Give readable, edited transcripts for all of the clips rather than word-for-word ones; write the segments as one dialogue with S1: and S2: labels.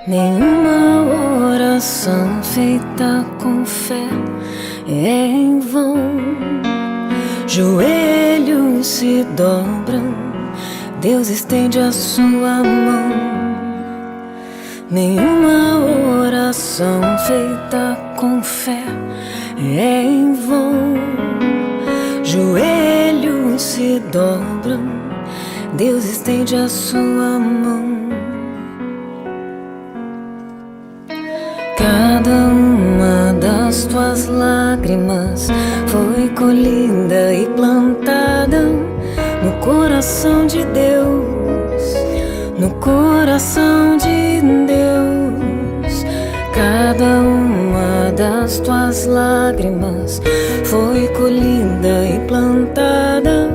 S1: Nenhuma oração feita com fé é em vão. Joelhos se dobram, Deus estende a sua mão. Nenhuma oração feita com fé é em vão. Joelhos se dobram, Deus estende a sua mão. Cada uma das tuas lágrimas foi colhida e plantada no coração de Deus, no coração de Deus. Cada uma das tuas lágrimas foi colhida e plantada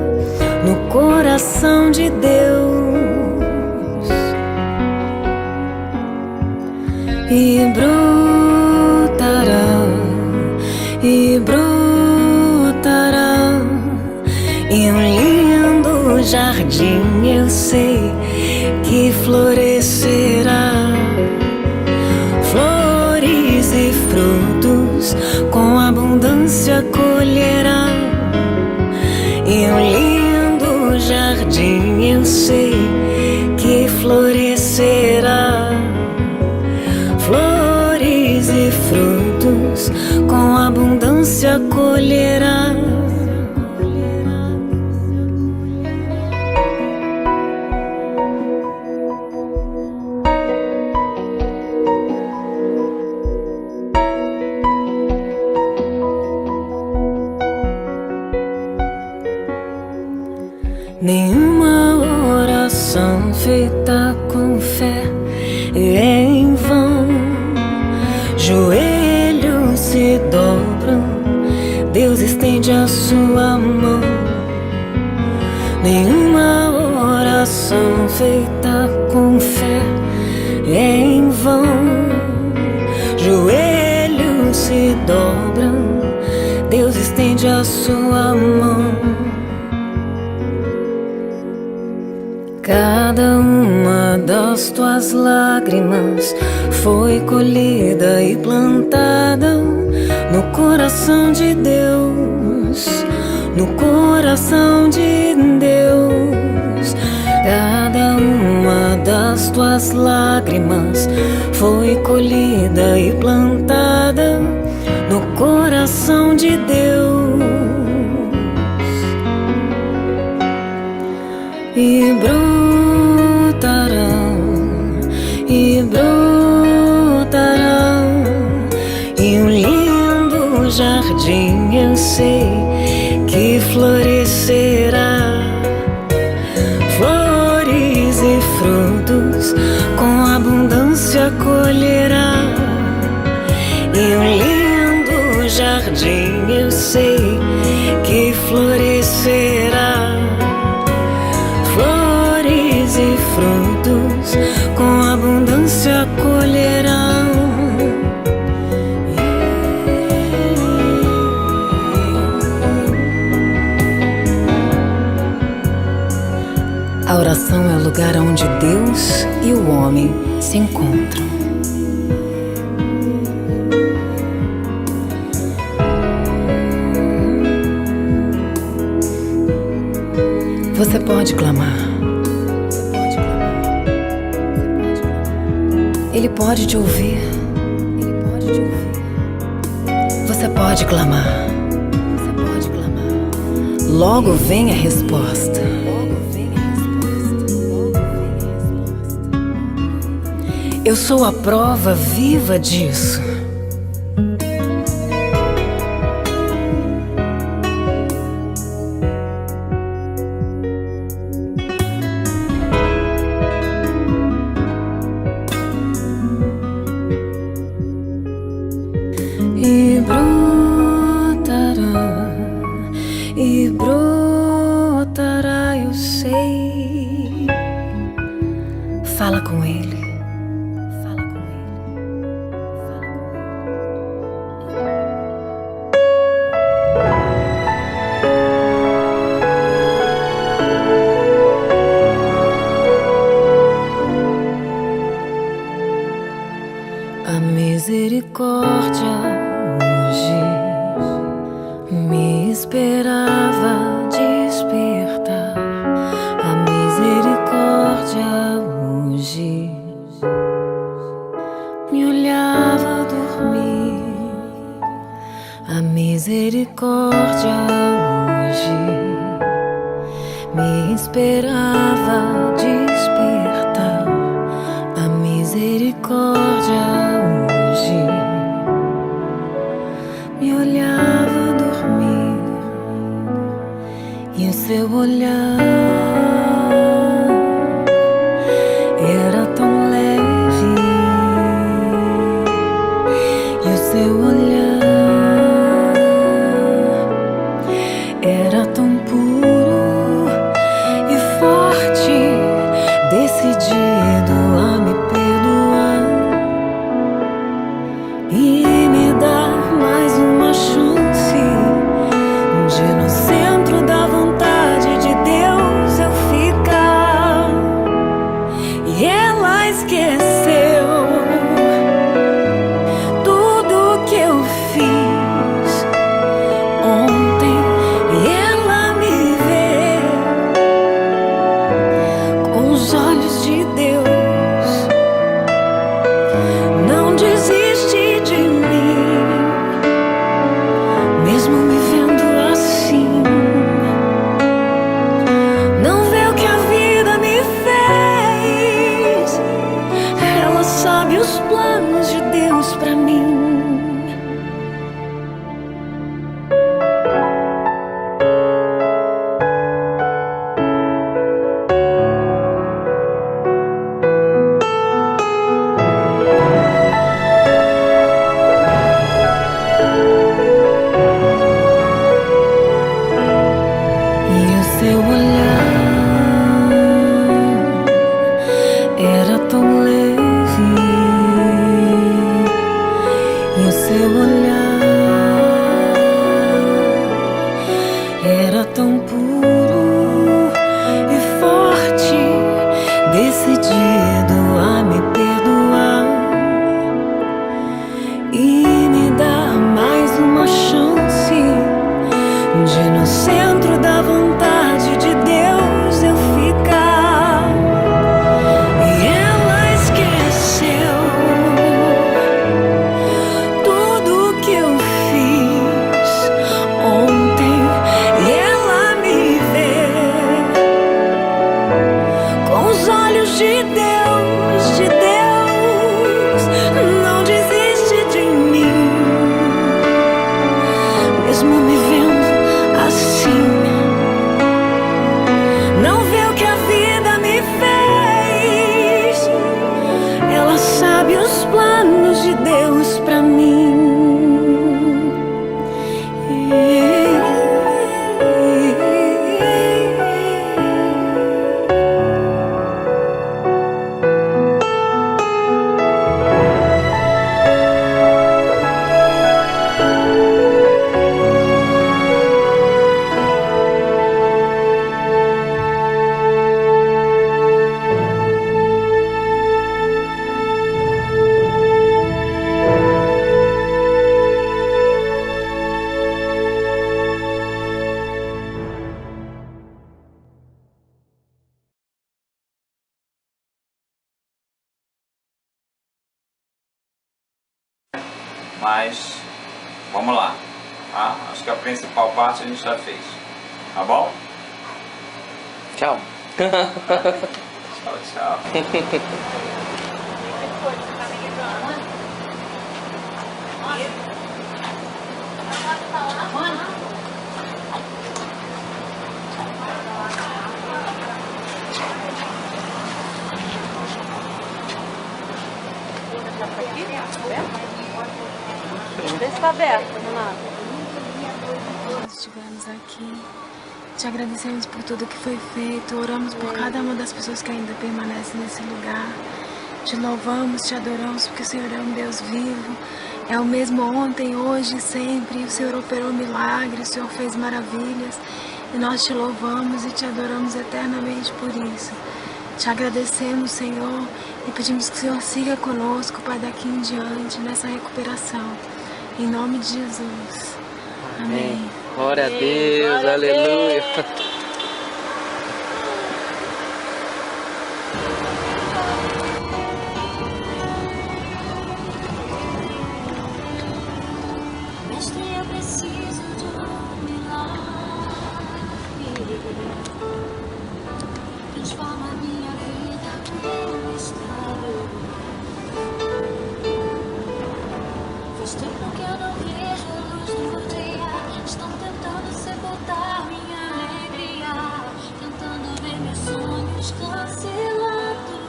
S1: no coração de Deus. E brotará em um lindo jardim, eu sei que florescerá. Flores e frutos com abundância colherá. Em um lindo jardim, eu sei que florescerá. Flores e frutos com abundância colherá. Nenhuma oração feita com fé é em vão. Joelhos se dobram, Deus estende a sua mão. Nenhuma oração feita com fé é em vão. Joelhos se dobram, Deus estende a sua mão. Cada uma das tuas lágrimas foi colhida e plantada no coração de Deus, no coração de Deus. Cada uma das tuas lágrimas foi colhida e plantada no coração de Deus. E brotará em um lindo jardim, eu sei que florescerá. Flores e frutos com abundância colherá. Em um lindo jardim, eu sei que florescerá. Flores e frutos com abundância colherão. A oração é o lugar onde Deus e o homem se encontram. Você pode clamar. Ele pode te ouvir. Você pode clamar. Logo vem a resposta. Eu sou a prova viva disso. E brotará, eu sei. Fala com ele. Fala com ele. Fala com ele. A misericórdia hoje me esperava despertar. A misericórdia hoje me olhava dormir. A misericórdia hoje me esperava despertar. A misericórdia hoje me olhava dormir. E o seu olhar era tão leve. E o seu olhar era tão puro e forte, decidido a me perdoar e me dar mais uma chance de no centro da vontade de Deus eu ficar. E ela esqueceu tudo que eu fiz ontem e ela me vê com os olhos de Deus. Não desiste de mim, mesmo me vendo assim. Não vê o que a vida me fez. Ela sabe os planos de Deus pra mim. E o seu olhar era tão leve. E o seu olhar era tão puro e forte, decidido a me perdoar e me dar mais uma chance de no centro da vontade de Deus eu ficar. E ela esqueceu tudo que eu fiz ontem e ela me vê com os olhos de Deus, de Deus. Não desiste de mim, mesmo me vendo assim. Não vê o que a vida me fez. Ela sabe os planos de Deus pra mim.
S2: Mas vamos lá, tá? Acho que a principal parte a gente já fez, tá bom?
S3: Tchau.
S2: Tchau, tchau.
S4: Vê se tá aberto, Renato.
S5: Nós estivemos aqui, te agradecemos por tudo que foi feito, oramos por cada uma das pessoas que ainda permanecem nesse lugar. Te louvamos, te adoramos, porque o Senhor é um Deus vivo, é o mesmo ontem, hoje e sempre. O Senhor operou milagres, o Senhor fez maravilhas, e nós te louvamos e te adoramos eternamente por isso. Te agradecemos, Senhor, e pedimos que o Senhor siga conosco, Pai, daqui em diante, nessa recuperação. Em nome de Jesus. Amém.
S3: Glória a Deus, aleluia.
S1: Mestre, eu preciso de um milagre. Transforma minha vida, meu estado. Faz tempo que eu não vejo a luz do dia. Estão tentando sepultar minha alegria, tentando ver meus sonhos cancelados.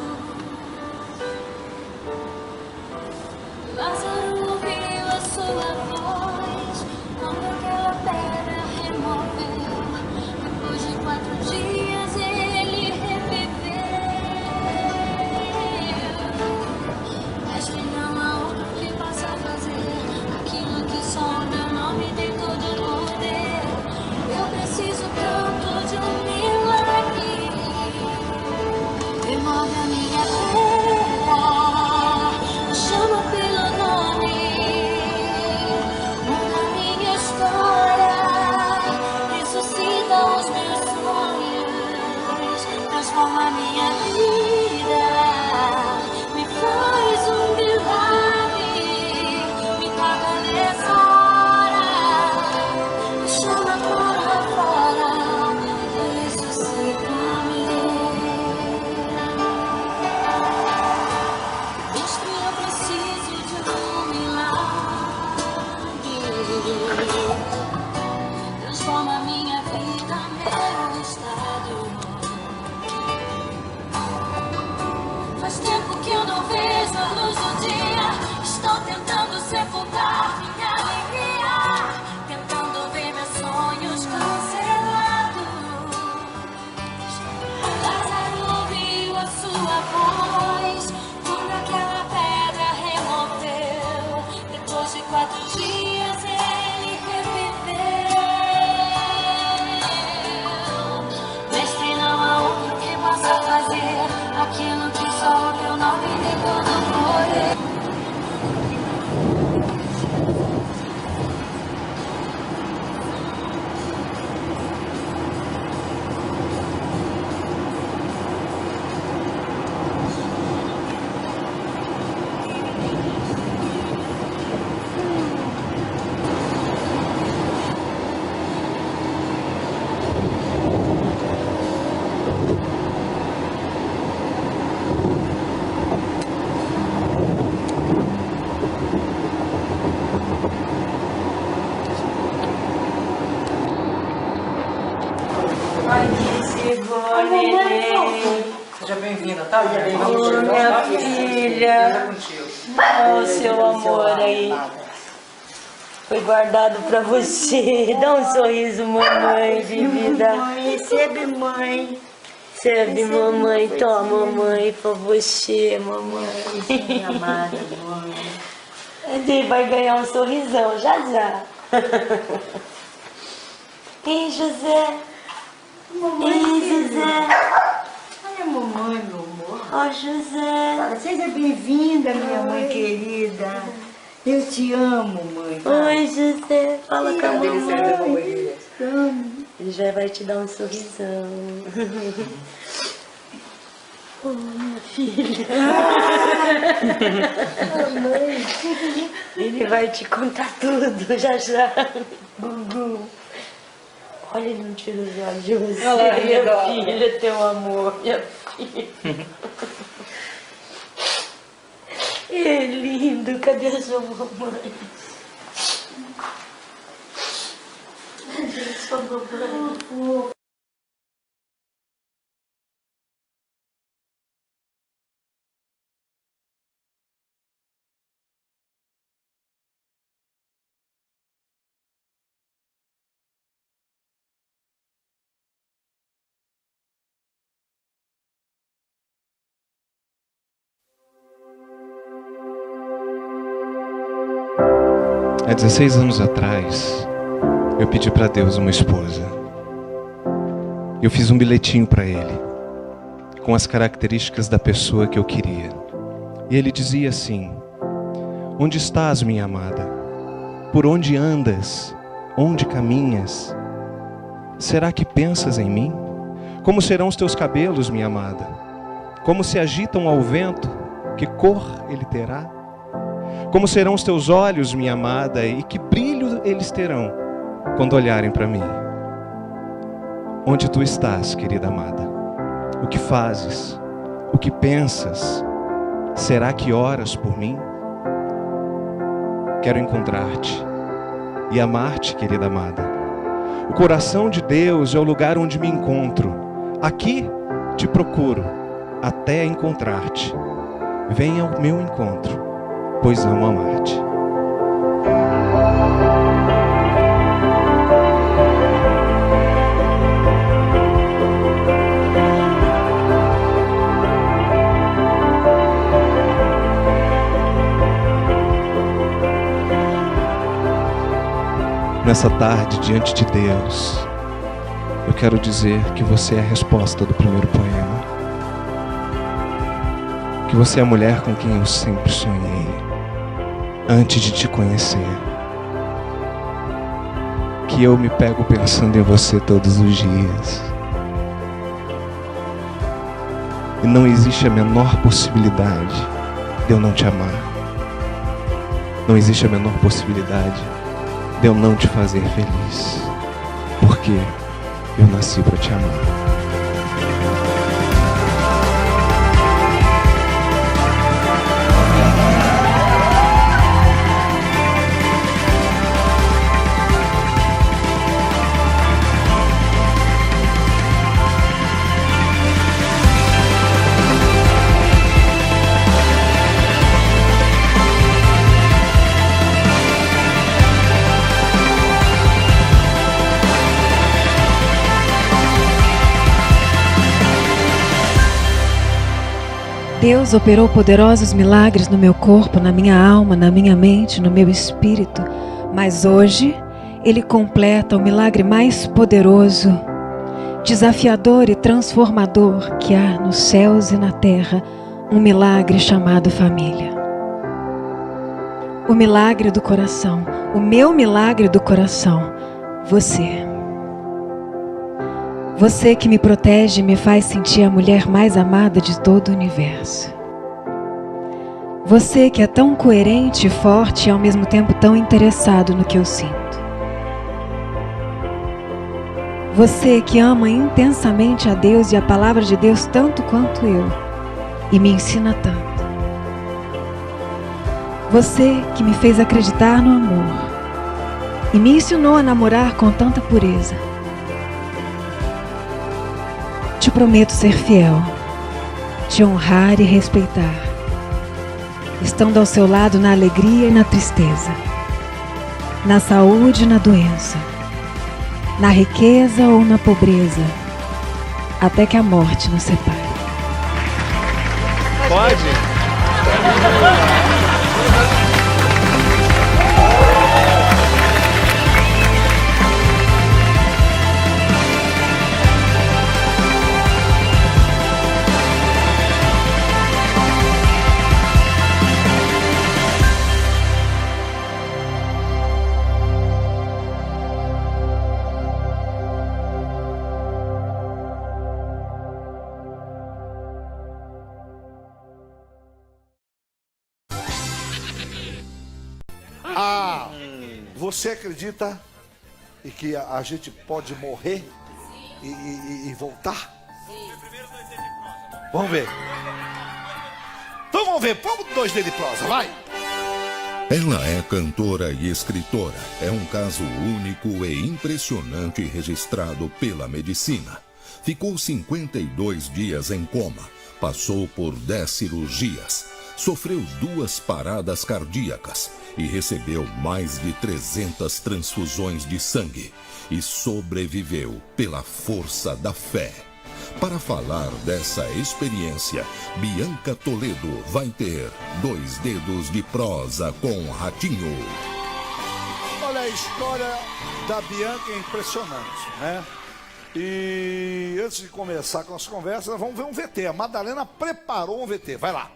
S1: Lázaro ouviu a sua voz quando aquela pedra removeu. Depois de 4 dias ele reviveu. Mestre, não há outro que possa fazer aquilo que só o teu nome tem todo o poder. Eu preciso tanto de um milagre. Remove a minha pedra, me chama pelo nome, muda minha história, ressuscita os meus sonhos, transforma minha vida, me faz um milagre, me toca nessa hora, me chama para fora, ressuscita-me. Mestre, eu preciso de um milagre. Transforma minha vida, meu estado. Faz tempo que eu não vejo a luz do dia. Estou tentando sepultar minha alegria, tentando ver meus sonhos cancelados. Lázaro ouviu a sua voz quando aquela pedra removeu. Depois de 4 dias ele reviveu. Mestre, não há outro que possa fazer aquilo que só o teu nome tem todo o poder.
S6: Seja bem-vinda, tá?
S7: Ô, minha filha, olha o seu amor aí. Foi guardado pra você. Dá um sorriso, mamãe, vivida.
S8: Recebe, mãe.
S7: Recebe, mamãe. Toma, mamãe, pra você, mamãe.
S8: Minha amada, mãe.
S7: Ele vai ganhar um sorrisão, já já. Ei, José. Ei, José.
S8: Olha a mamãe, meu amor.
S7: Ó, José.
S8: Fala, seja bem-vinda, minha mãe querida. Eu te amo, mãe.
S7: Oi, José. Fala com a mamãe.
S8: Amo.
S7: Ele já vai te dar um sorrisão. Oh, minha filha. Ele vai te contar tudo já já. Gugu. Olha, ele não tira os olhos de você.
S6: Olha lá,
S7: minha filha, teu amor, minha filha. É lindo, cadê a sua mamãe? Cadê a sua mamãe?
S9: Há 16 anos atrás, eu pedi para Deus uma esposa. Eu fiz um bilhetinho para Ele, com as características da pessoa que eu queria. E ele dizia assim: onde estás, minha amada? Por onde andas? Onde caminhas? Será que pensas em mim? Como serão os teus cabelos, minha amada? Como se agitam ao vento? Que cor ele terá? Como serão os teus olhos, minha amada? E que brilho eles terão quando olharem para mim? Onde tu estás, querida amada? O que fazes? O que pensas? Será que oras por mim? Quero encontrar-te e amar-te, querida amada. O coração de Deus é o lugar onde me encontro. Aqui te procuro até encontrar-te. Venha ao meu encontro, pois amo amar-te. Nessa tarde, diante de Deus, eu quero dizer que você é a resposta do primeiro poema. Que você é a mulher com quem eu sempre sonhei, antes de te conhecer. Que eu me pego pensando em você todos os dias. E não existe a menor possibilidade de eu não te amar. Não existe a menor possibilidade de eu não te fazer feliz, porque eu nasci para te amar.
S5: Deus operou poderosos milagres no meu corpo, na minha alma, na minha mente, no meu espírito. Mas hoje, Ele completa o milagre mais poderoso, desafiador e transformador que há nos céus e na terra, um milagre chamado família. O milagre do coração, o meu milagre do coração, você. Você que me protege e me faz sentir a mulher mais amada de todo o universo. Você que é tão coerente e forte e ao mesmo tempo tão interessado no que eu sinto. Você que ama intensamente a Deus e a palavra de Deus tanto quanto eu e me ensina tanto. Você que me fez acreditar no amor e me ensinou a namorar com tanta pureza. Te prometo ser fiel, te honrar e respeitar, estando ao seu lado na alegria e na tristeza, na saúde e na doença, na riqueza ou na pobreza, até que a morte nos separe.
S9: Pode?
S10: Você acredita em que a gente pode morrer e voltar? Vamos ver. Então vamos ver. Vamos 2 de prosa, vai.
S11: Ela é cantora e escritora. É um caso único e impressionante registrado pela medicina. Ficou 52 dias em coma. Passou por 10 cirurgias. Sofreu 2 paradas cardíacas e recebeu mais de 300 transfusões de sangue e sobreviveu pela força da fé. Para falar dessa experiência, Bianca Toledo vai ter 2 dedos de prosa com Ratinho.
S10: Olha, a história da Bianca é impressionante, né? E antes de começar com as conversas, vamos ver um VT. A Madalena preparou um VT. Vai lá.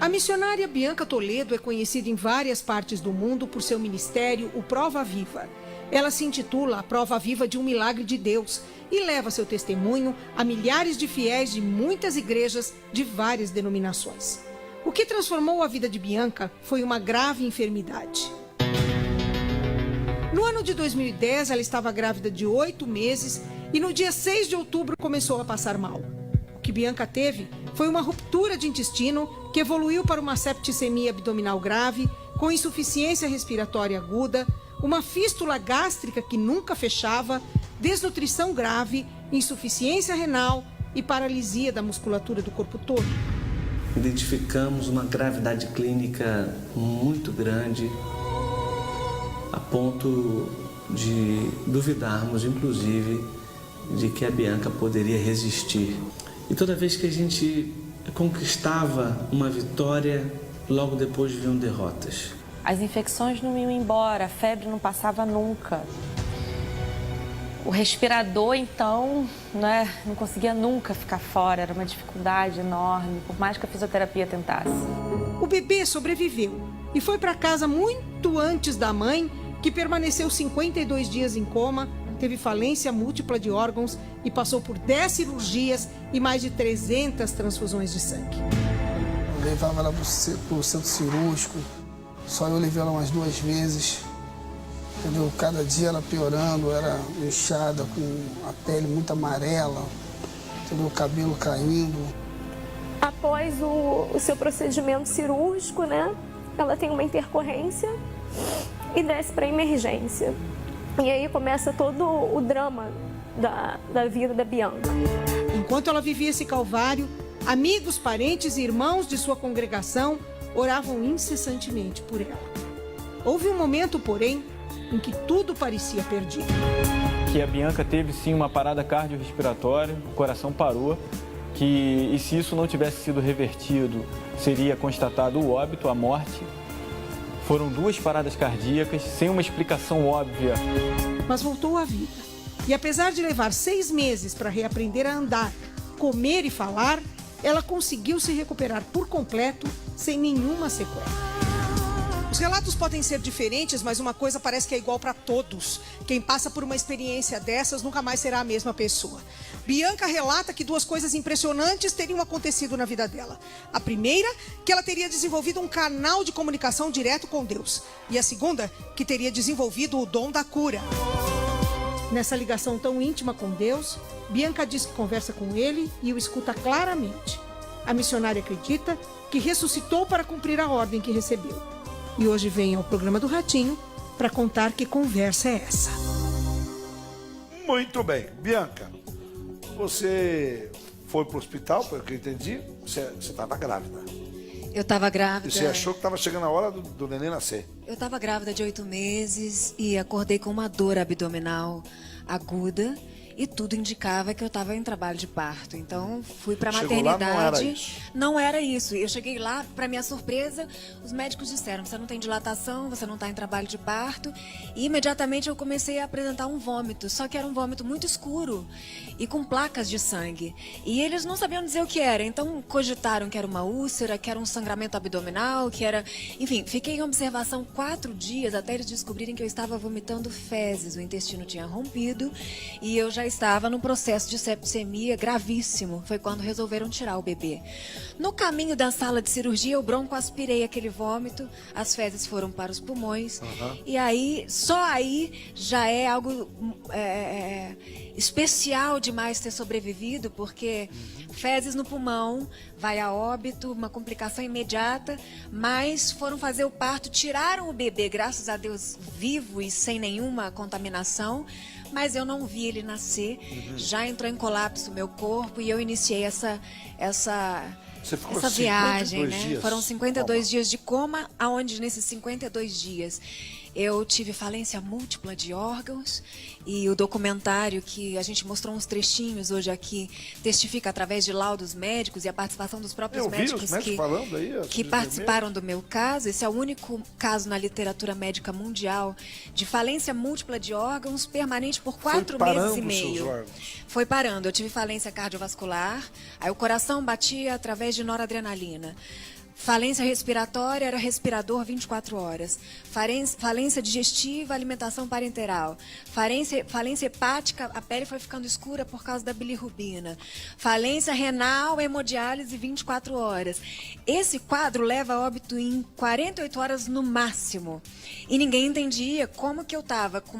S12: A missionária Bianca Toledo é conhecida em várias partes do mundo por seu ministério, o Prova Viva. Ela se intitula a Prova Viva de um Milagre de Deus e leva seu testemunho a milhares de fiéis de muitas igrejas de várias denominações. O que transformou a vida de Bianca foi uma grave enfermidade. No ano de 2010, ela estava grávida de 8 meses e no dia 6 de outubro começou a passar mal. O que Bianca teve foi uma ruptura de intestino que evoluiu para uma septicemia abdominal grave, com insuficiência respiratória aguda, uma fístula gástrica que nunca fechava, desnutrição grave, insuficiência renal e paralisia da musculatura do corpo todo.
S13: Identificamos uma gravidade clínica muito grande, a ponto de duvidarmos, inclusive, de que a Bianca poderia resistir. E toda vez que a gente conquistava uma vitória, logo depois vinham derrotas.
S4: As infecções não iam embora, a febre não passava nunca. O respirador, então, não conseguia nunca ficar fora, era uma dificuldade enorme, por mais que a fisioterapia tentasse.
S12: O bebê sobreviveu e foi para casa muito antes da mãe, que permaneceu 52 dias em coma, teve falência múltipla de órgãos e passou por 10 cirurgias e mais de 300 transfusões de sangue.
S14: Eu levava ela para o centro cirúrgico, só eu levei ela umas 2 vezes. Entendeu? Cada dia ela piorando, era inchada, com a pele muito amarela, entendeu? O cabelo caindo.
S15: Após o seu procedimento cirúrgico, ela tem uma intercorrência e desce para emergência. E aí começa todo o drama da vida da Bianca.
S12: Enquanto ela vivia esse calvário, amigos, parentes e irmãos de sua congregação oravam incessantemente por ela. Houve um momento, porém, em que tudo parecia perdido.
S16: Que a Bianca teve sim uma parada cardiorrespiratória, o coração parou, e se isso não tivesse sido revertido, seria constatado o óbito, a morte. Foram 2 paradas cardíacas, sem uma explicação óbvia.
S12: Mas voltou à vida. E apesar de levar 6 meses para reaprender a andar, comer e falar, ela conseguiu se recuperar por completo, sem nenhuma sequela. Os relatos podem ser diferentes, mas uma coisa parece que é igual para todos. Quem passa por uma experiência dessas nunca mais será a mesma pessoa. Bianca relata que 2 coisas impressionantes teriam acontecido na vida dela. A primeira, que ela teria desenvolvido um canal de comunicação direto com Deus. E a segunda, que teria desenvolvido o dom da cura. Nessa ligação tão íntima com Deus, Bianca diz que conversa com ele e o escuta claramente. A missionária acredita que ressuscitou para cumprir a ordem que recebeu. E hoje vem ao programa do Ratinho para contar que conversa é essa.
S10: Muito bem. Bianca, você foi pro hospital, pelo que eu entendi, você estava grávida.
S17: Eu estava grávida.
S10: E você achou que estava chegando a hora do neném nascer?
S17: Eu estava grávida de 8 meses e acordei com uma dor abdominal aguda. E tudo indicava que eu estava em trabalho de parto. Então, fui para a maternidade.
S10: Lá, não era isso.
S17: Não era isso. Eu cheguei lá, para minha surpresa, os médicos disseram: você não tem dilatação, você não está em trabalho de parto. E imediatamente eu comecei a apresentar um vômito. Só que era um vômito muito escuro e com placas de sangue. E eles não sabiam dizer o que era. Então, cogitaram que era uma úlcera, que era um sangramento abdominal, que era... Enfim, fiquei em observação 4 dias até eles descobrirem que eu estava vomitando fezes. O intestino tinha rompido e eu já estava num processo de septicemia gravíssimo. Foi quando resolveram tirar o bebê. No caminho da sala de cirurgia, eu broncoaspirei aquele vômito, as fezes foram para os pulmões. E aí, só aí já é algo especial demais ter sobrevivido, porque fezes no pulmão, vai a óbito, uma complicação imediata, mas foram fazer o parto, tiraram o bebê, graças a Deus, vivo e sem nenhuma contaminação. Mas eu não vi ele nascer, já entrou em colapso o meu corpo e eu iniciei essa viagem, né?
S10: Dias.
S17: Foram 52 dias de coma, aonde nesses 52 dias Eu tive falência múltipla de órgãos e o documentário que a gente mostrou uns trechinhos hoje aqui testifica através de laudos médicos e a participação dos próprios médicos que participaram do meu caso. Esse é o único caso na literatura médica mundial de falência múltipla de órgãos permanente por 4 meses e meio. Foi parando. Eu tive falência cardiovascular, aí o coração batia através de noradrenalina. Falência respiratória, era respirador 24 horas. Falência digestiva, alimentação parenteral. Falência hepática, a pele foi ficando escura por causa da bilirrubina. Falência renal, hemodiálise 24 horas. Esse quadro leva a óbito em 48 horas no máximo. E ninguém entendia como que eu estava com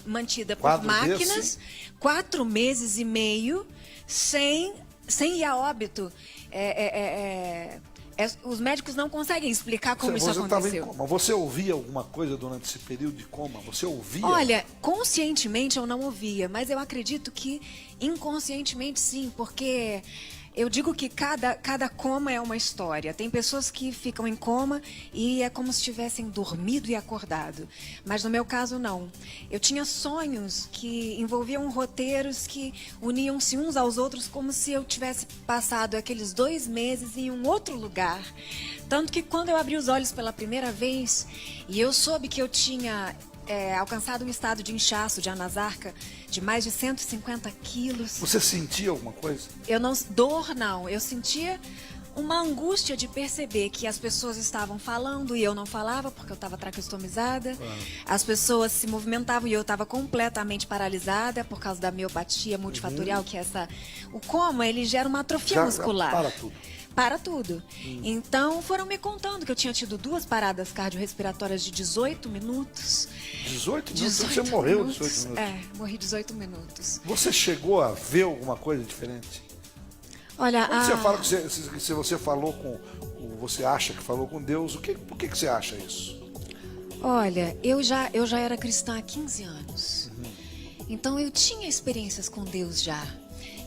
S17: mantida por máquinas, 4 meses e meio, sem ir a óbito. Os médicos não conseguem explicar como isso aconteceu.
S10: Você ouvia alguma coisa durante esse período de coma? Você ouvia?
S17: Olha, conscientemente eu não ouvia, mas eu acredito que inconscientemente sim, porque eu digo que cada coma é uma história. Tem pessoas que ficam em coma e é como se tivessem dormido e acordado. Mas no meu caso, não. Eu tinha sonhos que envolviam roteiros que uniam-se uns aos outros como se eu tivesse passado aqueles 2 meses em um outro lugar. Tanto que quando eu abri os olhos pela primeira vez e eu soube que eu tinha alcançado um estado de inchaço, de anasarca, de mais de 150 quilos.
S10: Você sentia alguma coisa?
S17: Dor não, eu sentia uma angústia de perceber que as pessoas estavam falando e eu não falava porque eu estava traqueostomizada. As pessoas se movimentavam e eu estava completamente paralisada por causa da miopatia multifatorial, que é o coma, ele gera uma atrofia muscular.
S10: Para tudo.
S17: Para tudo. Então, foram me contando que eu tinha tido 2 paradas cardiorrespiratórias de 18 minutos.
S10: 18 minutos? Você morreu 18 minutos?
S17: Morri 18 minutos.
S10: Você chegou a ver alguma coisa diferente?
S17: Olha,
S10: quando você fala que se você falou você acha que falou com Deus, por que você acha isso?
S17: Olha, eu já era cristã há 15 anos. Então, eu tinha experiências com Deus já.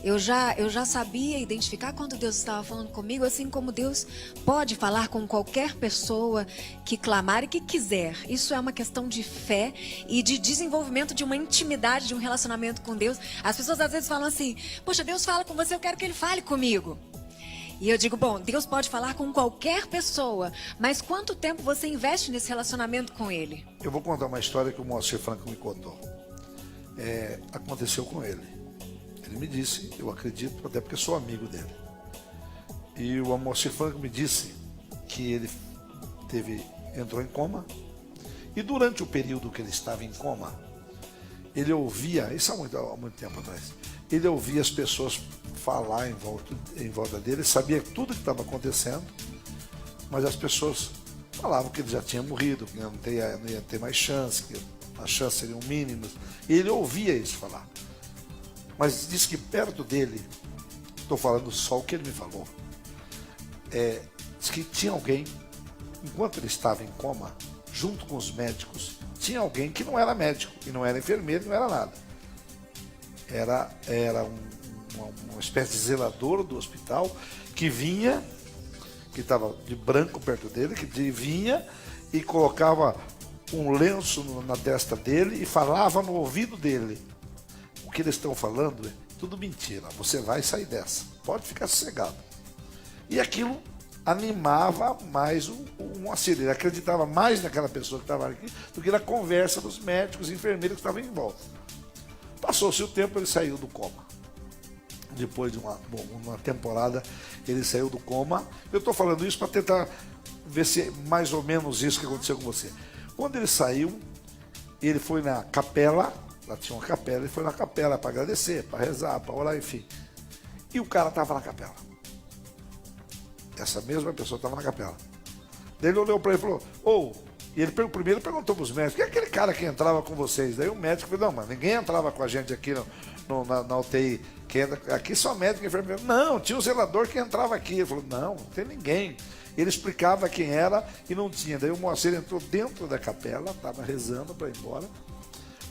S17: Eu já sabia identificar quando Deus estava falando comigo, assim como Deus pode falar com qualquer pessoa que clamar e que quiser. Isso é uma questão de fé e de desenvolvimento de uma intimidade, de um relacionamento com Deus. As pessoas às vezes falam assim, poxa, Deus fala com você, eu quero que Ele fale comigo. E eu digo, bom, Deus pode falar com qualquer pessoa, mas quanto tempo você investe nesse relacionamento com Ele?
S10: Eu vou contar uma história que o Moacir Franco me contou. Aconteceu com ele. Ele me disse, eu acredito, até porque sou amigo dele. E o Moacir Franco me disse que ele entrou em coma e durante o período que ele estava em coma, ele ouvia, isso há muito tempo atrás, ele ouvia as pessoas falar em volta dele, sabia tudo que estava acontecendo, mas as pessoas falavam que ele já tinha morrido, que não ia ter mais chance, que as chances seriam mínimas, e ele ouvia isso falar. Mas diz que perto dele, estou falando só o que ele me falou, diz que tinha alguém, enquanto ele estava em coma, junto com os médicos, tinha alguém que não era médico, que não era enfermeiro, não era nada. Era uma espécie de zelador do hospital que vinha, que estava de branco perto dele, que vinha e colocava um lenço na testa dele e falava no ouvido dele. O que eles estão falando é tudo mentira, você vai sair dessa, pode ficar sossegado. E aquilo animava mais o Moacir, ele acreditava mais naquela pessoa que estava aqui do que na conversa dos médicos e enfermeiros que estavam em volta. Passou-se o tempo, ele saiu do coma. Depois de uma temporada, ele saiu do coma. Eu estou falando isso para tentar ver se é mais ou menos isso que aconteceu com você. Quando ele saiu, ele foi na capela. Lá tinha uma capela, ele foi na capela para agradecer, para rezar, para orar, enfim. E o cara estava na capela. Essa mesma pessoa estava na capela. Daí ele olhou para ele e falou, e ele primeiro perguntou para os médicos, quem é aquele cara que entrava com vocês? Daí o médico falou, não, mas ninguém entrava com a gente aqui na UTI. Aqui só médico e enfermeiro. Não, tinha um zelador que entrava aqui. Ele falou, não tem ninguém. Ele explicava quem era e não tinha. Daí o Moacir entrou dentro da capela, estava rezando para ir embora.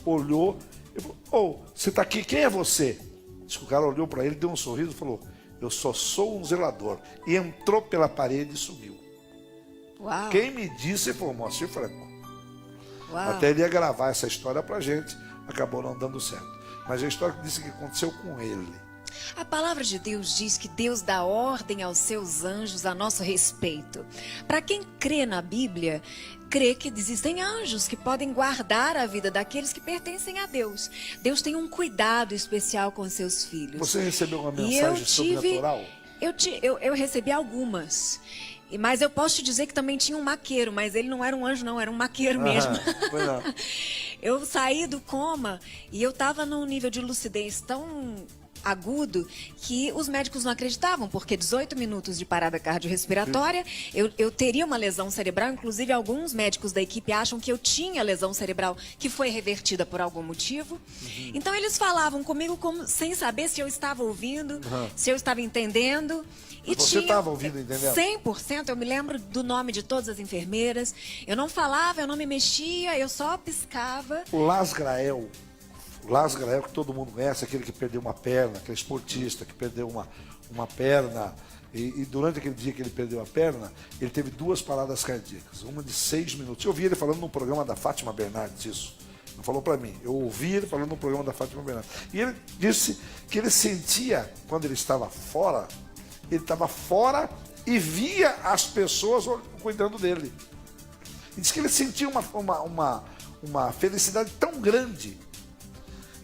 S10: Olhou e falou, você está aqui, quem é você? Diz que o cara olhou para ele, deu um sorriso e falou, eu só sou um zelador. E entrou pela parede e subiu.
S17: Uau.
S10: Quem me disse foi o Moacir Franco.
S17: Uau.
S10: Até ele ia gravar essa história pra gente, acabou não dando certo. Mas a história que disse que aconteceu com ele.
S17: A palavra de Deus diz que Deus dá ordem aos seus anjos a nosso respeito. Para quem crê na Bíblia, crê que existem anjos que podem guardar a vida daqueles que pertencem a Deus. Deus tem um cuidado especial com seus filhos.
S10: Você recebeu uma mensagem sobrenatural?
S17: Eu recebi algumas. Mas eu posso te dizer que também tinha um maqueiro, mas ele não era um anjo não, era um maqueiro mesmo.
S10: Foi não.
S17: Eu saí do coma e eu estava num nível de lucidez tão agudo que os médicos não acreditavam, porque 18 minutos de parada cardiorrespiratória, eu teria uma lesão cerebral, inclusive alguns médicos da equipe acham que eu tinha lesão cerebral que foi revertida por algum motivo. Então eles falavam comigo como, sem saber se eu estava ouvindo, se eu estava entendendo. E
S10: você estava ouvindo, entendendo?
S17: 100%, eu me lembro do nome de todas as enfermeiras. Eu não falava, eu não me mexia, eu só piscava.
S10: O Las Grael, que todo mundo conhece, aquele que perdeu uma perna, aquele esportista que perdeu uma perna, e durante aquele dia que ele perdeu a perna, ele teve 2 paradas cardíacas, uma de 6 minutos. Eu ouvi ele falando num programa da Fátima Bernardes isso. Não falou para mim, eu ouvi ele falando no programa da Fátima Bernardes. E ele disse que ele sentia, quando ele estava fora e via as pessoas cuidando dele. E disse que ele sentia uma felicidade tão grande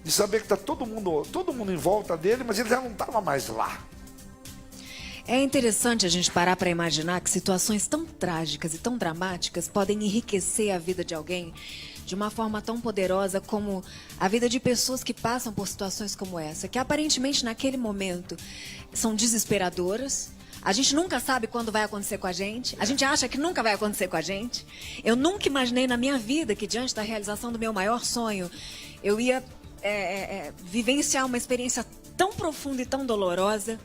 S10: de saber que está todo mundo em volta dele, mas ele já não estava mais lá.
S17: É interessante a gente parar para imaginar que situações tão trágicas e tão dramáticas podem enriquecer a vida de alguém de uma forma tão poderosa como a vida de pessoas que passam por situações como essa, que aparentemente naquele momento são desesperadoras. A gente nunca sabe quando vai acontecer com a gente. A gente acha que nunca vai acontecer com a gente. Eu nunca imaginei na minha vida que diante da realização do meu maior sonho, eu ia vivenciar uma experiência tão profunda e tão dolorosa.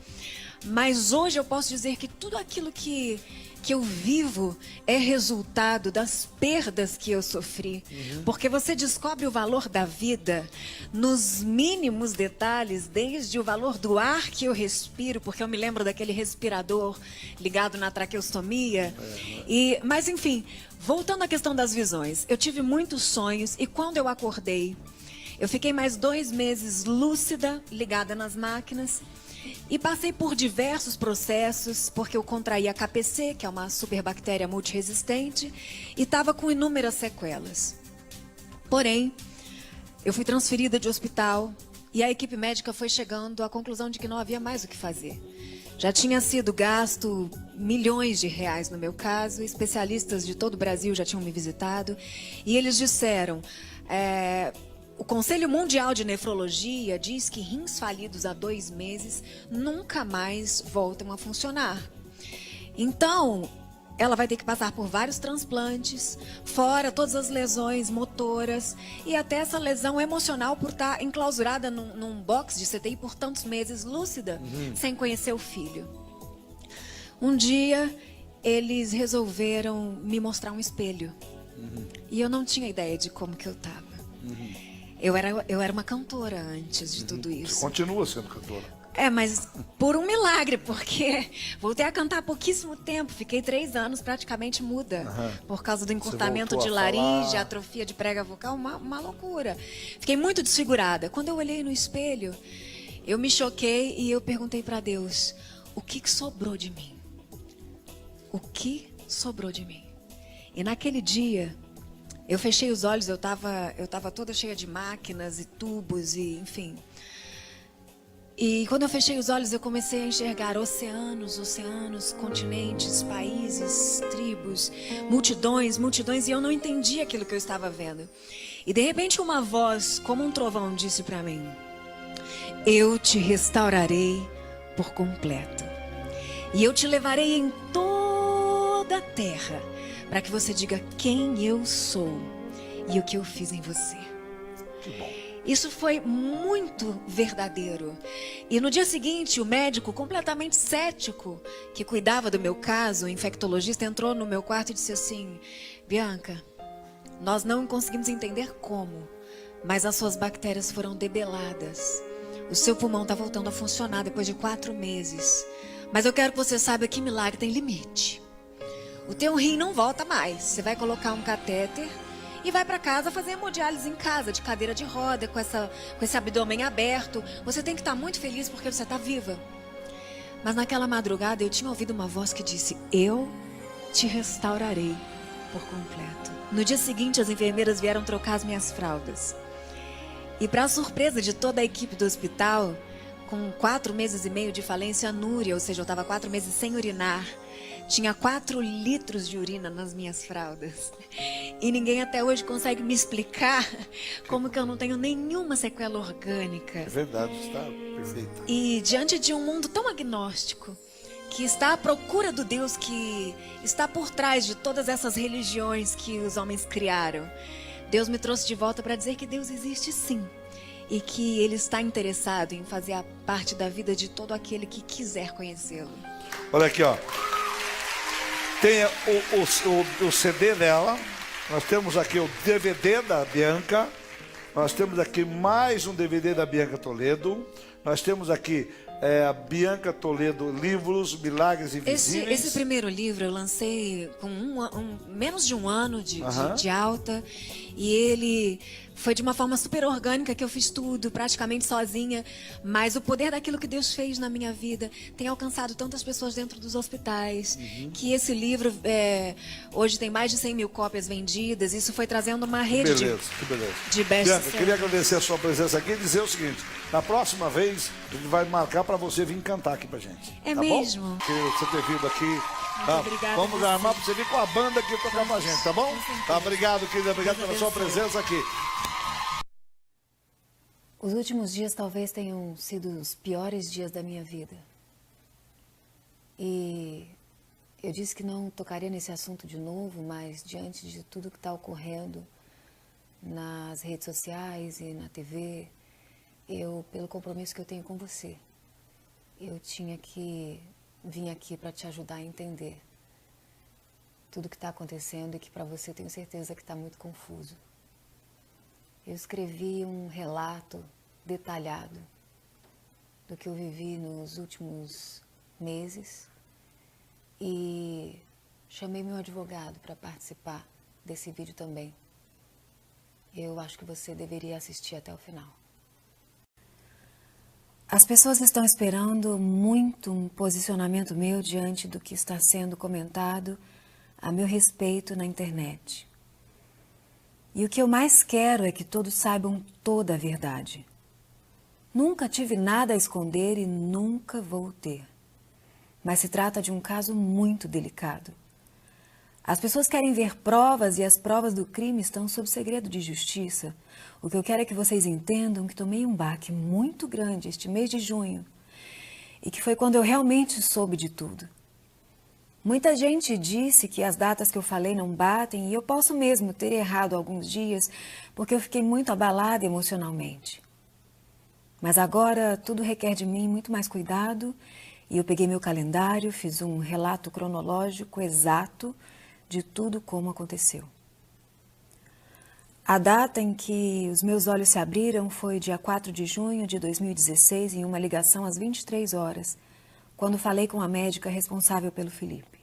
S17: Mas hoje eu posso dizer que tudo aquilo que eu vivo é resultado das perdas que eu sofri. Porque você descobre o valor da vida nos mínimos detalhes, desde o valor do ar que eu respiro, porque eu me lembro daquele respirador ligado na traqueostomia. Mas enfim, voltando à questão das visões, eu tive muitos sonhos e quando eu acordei, eu fiquei mais 2 meses lúcida, ligada nas máquinas. E passei por diversos processos, porque eu contraí a KPC, que é uma superbactéria multiresistente, e estava com inúmeras sequelas. Porém, eu fui transferida de hospital e a equipe médica foi chegando à conclusão de que não havia mais o que fazer. Já tinha sido gasto milhões de reais no meu caso, especialistas de todo o Brasil já tinham me visitado, e eles disseram... O Conselho Mundial de Nefrologia diz que rins falidos há 2 meses nunca mais voltam a funcionar. Então, ela vai ter que passar por vários transplantes, fora todas as lesões motoras e até essa lesão emocional por estar enclausurada num box de CTI por tantos meses, lúcida, sem conhecer o filho. Um dia, eles resolveram me mostrar um espelho. E eu não tinha ideia de como que eu estava. Eu era uma cantora antes de tudo isso.
S10: Você continua sendo cantora.
S17: Mas por um milagre, porque voltei a cantar há pouquíssimo tempo. Fiquei 3 anos praticamente muda. Por causa do encurtamento de laringe, atrofia de prega vocal, uma loucura. Fiquei muito desfigurada. Quando eu olhei no espelho, eu me choquei e eu perguntei para Deus, o que sobrou de mim? O que sobrou de mim? E naquele dia... eu fechei os olhos, eu tava toda cheia de máquinas e tubos e enfim. E quando eu fechei os olhos, eu comecei a enxergar oceanos, continentes, países, tribos, multidões, e eu não entendia aquilo que eu estava vendo. E de repente uma voz, como um trovão, disse para mim: eu te restaurarei por completo. E eu te levarei em toda a terra, para que você diga quem eu sou e o que eu fiz em você.
S10: Que bom.
S17: Isso foi muito verdadeiro. E no dia seguinte, o médico, completamente cético, que cuidava do meu caso, o infectologista, entrou no meu quarto e disse assim: Bianca, nós não conseguimos entender como, mas as suas bactérias foram debeladas. O seu pulmão está voltando a funcionar depois de 4 meses. Mas eu quero que você saiba que milagre tem limite. O teu rim não volta mais. Você vai colocar um catéter e vai para casa fazer hemodiálise em casa, de cadeira de roda, com esse abdômen aberto. Você tem que estar muito feliz porque você está viva. Mas naquela madrugada eu tinha ouvido uma voz que disse: eu te restaurarei por completo. No dia seguinte, as enfermeiras vieram trocar as minhas fraldas. E para surpresa de toda a equipe do hospital, com 4 meses e meio de falência anúria, ou seja, eu estava 4 meses sem urinar, tinha 4 litros de urina nas minhas fraldas. E ninguém até hoje consegue me explicar como que eu não tenho nenhuma sequela orgânica.
S10: É verdade, está perfeita.
S17: E diante de um mundo tão agnóstico, que está à procura do Deus que está por trás de todas essas religiões que os homens criaram, Deus me trouxe de volta para dizer que Deus existe sim. E que Ele está interessado em fazer a parte da vida de todo aquele que quiser conhecê-lo.
S10: Olha aqui, ó. Tem o CD dela. Nós temos aqui o DVD da Bianca. Nós temos aqui mais um DVD da Bianca Toledo. Nós temos aqui a Bianca Toledo, Livros, Milagres Invisíveis.
S17: Esse primeiro livro eu lancei com menos de um ano de alta. E ele foi de uma forma super orgânica, que eu fiz tudo praticamente sozinha. Mas o poder daquilo que Deus fez na minha vida tem alcançado tantas pessoas dentro dos hospitais. Que esse livro, hoje tem mais de 100 mil cópias vendidas. Isso foi trazendo uma rede de best-sellers.
S10: Bianca, queria agradecer a sua presença aqui e dizer o seguinte: na próxima vez a gente vai marcar para você vir cantar aqui pra gente.
S17: É
S10: tá
S17: mesmo?
S10: Bom? Queria você ter vindo aqui.
S17: Obrigada.
S10: Vamos armar para você vir com a banda aqui tocar com a gente, tá bom? Tá, obrigado, querida. Obrigado pela sua presença aqui.
S18: Os últimos dias talvez tenham sido os piores dias da minha vida. E eu disse que não tocaria nesse assunto de novo, mas diante de tudo que está ocorrendo nas redes sociais e na TV, pelo compromisso que eu tenho com você, eu tinha que vir aqui para te ajudar a entender tudo que está acontecendo e que para você tenho certeza que está muito confuso. Eu escrevi um relato detalhado do que eu vivi nos últimos meses e chamei meu advogado para participar desse vídeo também. Eu acho que você deveria assistir até o final. As pessoas estão esperando muito um posicionamento meu diante do que está sendo comentado a meu respeito na internet. E o que eu mais quero é que todos saibam toda a verdade. Nunca tive nada a esconder e nunca vou ter. Mas se trata de um caso muito delicado. As pessoas querem ver provas e as provas do crime estão sob segredo de justiça. O que eu quero é que vocês entendam que tomei um baque muito grande este mês de junho e que foi quando eu realmente soube de tudo. Muita gente disse que as datas que eu falei não batem e eu posso mesmo ter errado alguns dias porque eu fiquei muito abalada emocionalmente. Mas agora tudo requer de mim muito mais cuidado e eu peguei meu calendário, fiz um relato cronológico exato de tudo como aconteceu. A data em que os meus olhos se abriram foi dia 4 de junho de 2016, em uma ligação às 23 horas, quando falei com a médica responsável pelo Felipe.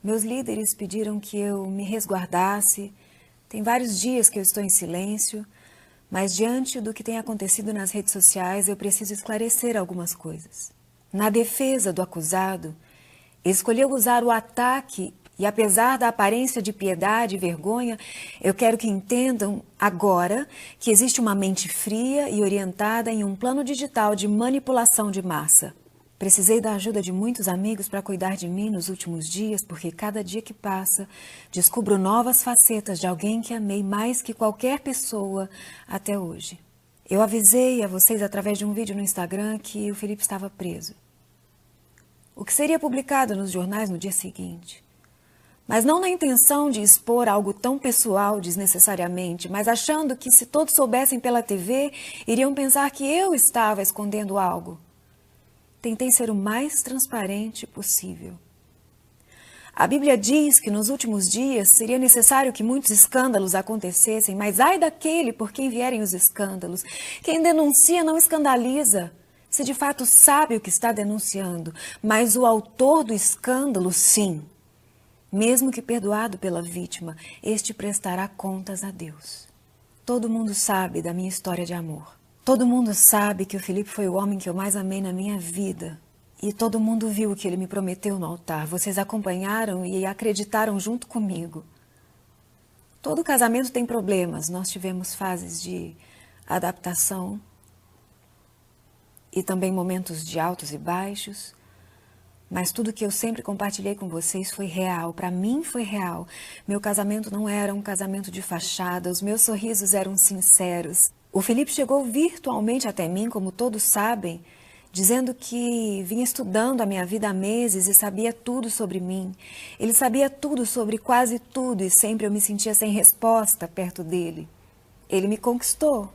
S18: Meus líderes pediram que eu me resguardasse. Tem vários dias que eu estou em silêncio, mas diante do que tem acontecido nas redes sociais, eu preciso esclarecer algumas coisas. Na defesa do acusado, escolheu usar o ataque e, apesar da aparência de piedade e vergonha, eu quero que entendam agora que existe uma mente fria e orientada em um plano digital de manipulação de massa. Precisei da ajuda de muitos amigos para cuidar de mim nos últimos dias, porque cada dia que passa, descubro novas facetas de alguém que amei mais que qualquer pessoa até hoje. Eu avisei a vocês através de um vídeo no Instagram que o Felipe estava preso, o que seria publicado nos jornais no dia seguinte. Mas não na intenção de expor algo tão pessoal desnecessariamente, mas achando que se todos soubessem pela TV, iriam pensar que eu estava escondendo algo. Tentei ser o mais transparente possível. A Bíblia diz que nos últimos dias seria necessário que muitos escândalos acontecessem, mas ai daquele por quem vierem os escândalos. Quem denuncia não escandaliza, se de fato sabe o que está denunciando, mas o autor do escândalo, sim. Mesmo que perdoado pela vítima, este prestará contas a Deus. Todo mundo sabe da minha história de amor. Todo mundo sabe que o Felipe foi o homem que eu mais amei na minha vida. E todo mundo viu o que ele me prometeu no altar. Vocês acompanharam e acreditaram junto comigo. Todo casamento tem problemas. Nós tivemos fases de adaptação e também momentos de altos e baixos. Mas tudo que eu sempre compartilhei com vocês foi real. Para mim foi real. Meu casamento não era um casamento de fachada. Os meus sorrisos eram sinceros. O Felipe chegou virtualmente até mim, como todos sabem, dizendo que vinha estudando a minha vida há meses e sabia tudo sobre mim. Ele sabia tudo sobre quase tudo e sempre eu me sentia sem resposta perto dele. Ele me conquistou.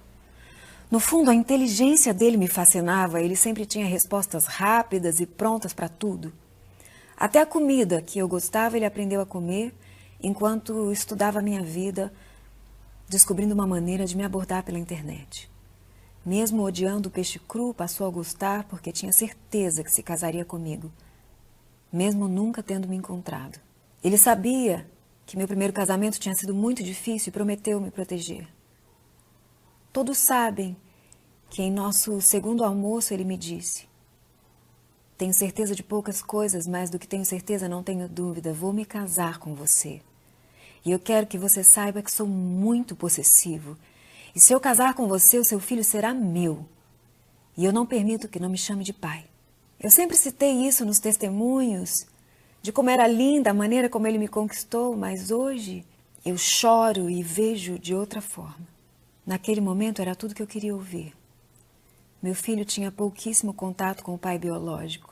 S18: No fundo, a inteligência dele me fascinava. Ele sempre tinha respostas rápidas e prontas para tudo. Até a comida que eu gostava, ele aprendeu a comer enquanto estudava a minha vida, descobrindo uma maneira de me abordar pela internet. Mesmo odiando o peixe cru, passou a gostar porque tinha certeza que se casaria comigo, mesmo nunca tendo me encontrado. Ele sabia que meu primeiro casamento tinha sido muito difícil e prometeu me proteger. Todos sabem que em nosso segundo almoço ele me disse: tenho certeza de poucas coisas, mas do que tenho certeza não tenho dúvida, vou me casar com você. E eu quero que você saiba que sou muito possessivo. E se eu casar com você, o seu filho será meu. E eu não permito que não me chame de pai. Eu sempre citei isso nos testemunhos, de como era linda a maneira como ele me conquistou, mas hoje eu choro e vejo de outra forma. Naquele momento era tudo que eu queria ouvir. Meu filho tinha pouquíssimo contato com o pai biológico.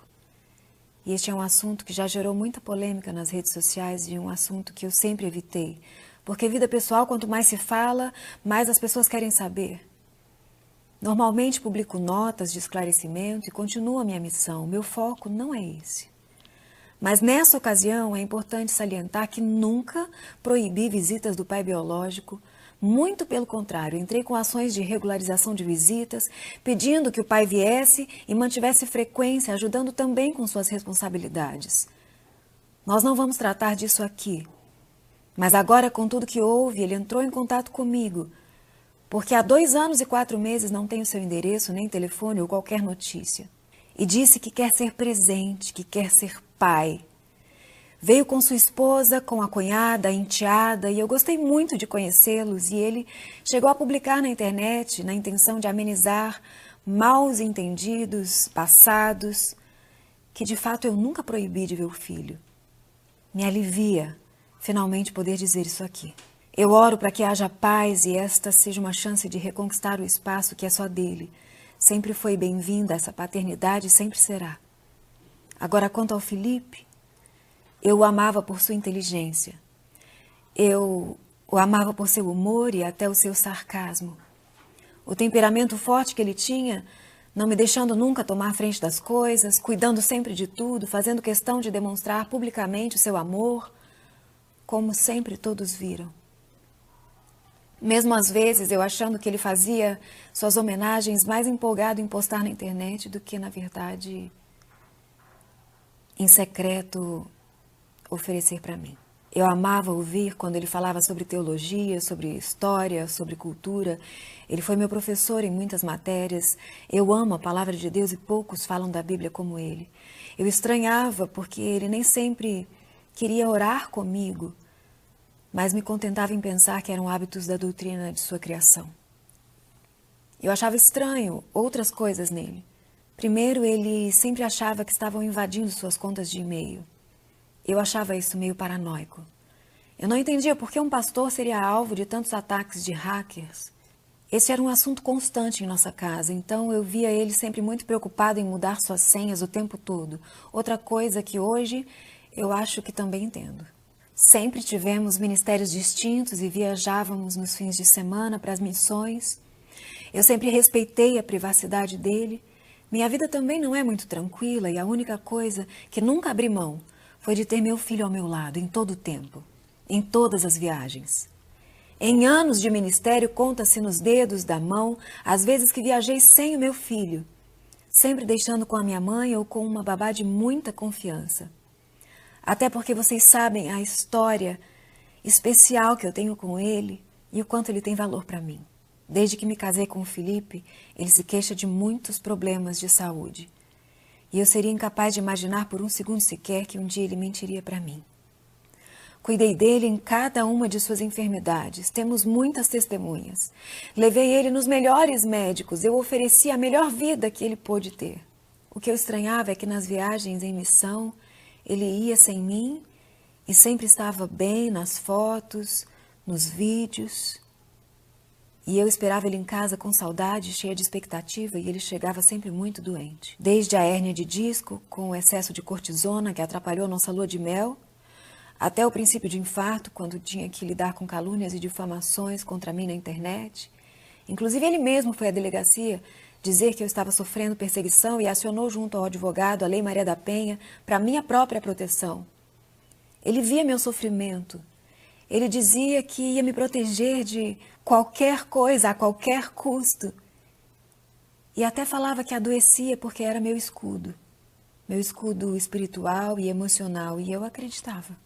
S18: E este é um assunto que já gerou muita polêmica nas redes sociais e um assunto que eu sempre evitei. Porque vida pessoal, quanto mais se fala, mais as pessoas querem saber. Normalmente publico notas de esclarecimento e continuo a minha missão. Meu foco não é esse. Mas nessa ocasião é importante salientar que nunca proibi visitas do pai biológico. Muito pelo contrário, entrei com ações de regularização de visitas, pedindo que o pai viesse e mantivesse frequência, ajudando também com suas responsabilidades. Nós não vamos tratar disso aqui, mas agora, com tudo que houve, ele entrou em contato comigo, porque há 2 anos e 4 meses não tenho seu endereço, nem telefone ou qualquer notícia. E disse que quer ser presente, que quer ser pai. Veio com sua esposa, com a cunhada, a enteada, e eu gostei muito de conhecê-los. E ele chegou a publicar na internet, na intenção de amenizar maus entendidos, passados, que de fato eu nunca proibi de ver o filho. Me alivia, finalmente, poder dizer isso aqui. Eu oro para que haja paz e esta seja uma chance de reconquistar o espaço que é só dele. Sempre foi bem-vinda essa paternidade e sempre será. Agora, quanto ao Felipe, eu o amava por sua inteligência. Eu o amava por seu humor e até o seu sarcasmo. O temperamento forte que ele tinha, não me deixando nunca tomar frente das coisas, cuidando sempre de tudo, fazendo questão de demonstrar publicamente o seu amor, como sempre todos viram. Mesmo às vezes eu achando que ele fazia suas homenagens mais empolgado em postar na internet do que, na verdade, em secreto, oferecer para mim. Eu amava ouvir quando ele falava sobre teologia, sobre história, sobre cultura. Ele foi meu professor em muitas matérias. Eu amo a palavra de Deus e poucos falam da Bíblia como ele. Eu estranhava porque ele nem sempre queria orar comigo, mas me contentava em pensar que eram hábitos da doutrina de sua criação. Eu achava estranho outras coisas nele. Primeiro, ele sempre achava que estavam invadindo suas contas de e-mail. Eu achava isso meio paranoico. Eu não entendia por que um pastor seria alvo de tantos ataques de hackers. Esse era um assunto constante em nossa casa, então eu via ele sempre muito preocupado em mudar suas senhas o tempo todo. Outra coisa que hoje eu acho que também entendo. Sempre tivemos ministérios distintos e viajávamos nos fins de semana para as missões. Eu sempre respeitei a privacidade dele. Minha vida também não é muito tranquila e a única coisa que nunca abri mão foi de ter meu filho ao meu lado em todo o tempo, em todas as viagens. Em anos de ministério, conta-se nos dedos da mão as vezes que viajei sem o meu filho, sempre deixando com a minha mãe ou com uma babá de muita confiança. Até porque vocês sabem a história especial que eu tenho com ele e o quanto ele tem valor para mim. Desde que me casei com o Felipe, ele se queixa de muitos problemas de saúde. E eu seria incapaz de imaginar por um segundo sequer que um dia ele mentiria para mim. Cuidei dele em cada uma de suas enfermidades. Temos muitas testemunhas. Levei ele nos melhores médicos. Eu ofereci a melhor vida que ele pôde ter. O que eu estranhava é que nas viagens em missão, ele ia sem mim e sempre estava bem nas fotos, nos vídeos. E eu esperava ele em casa com saudade, cheia de expectativa, e ele chegava sempre muito doente. Desde a hérnia de disco, com o excesso de cortisona que atrapalhou nossa lua de mel, até o princípio de infarto, quando tinha que lidar com calúnias e difamações contra mim na internet. Inclusive ele mesmo foi à delegacia dizer que eu estava sofrendo perseguição e acionou junto ao advogado a Lei Maria da Penha para minha própria proteção. Ele via meu sofrimento. Ele dizia que ia me proteger de qualquer coisa, a qualquer custo. E até falava que adoecia porque era meu escudo espiritual e emocional, e eu acreditava.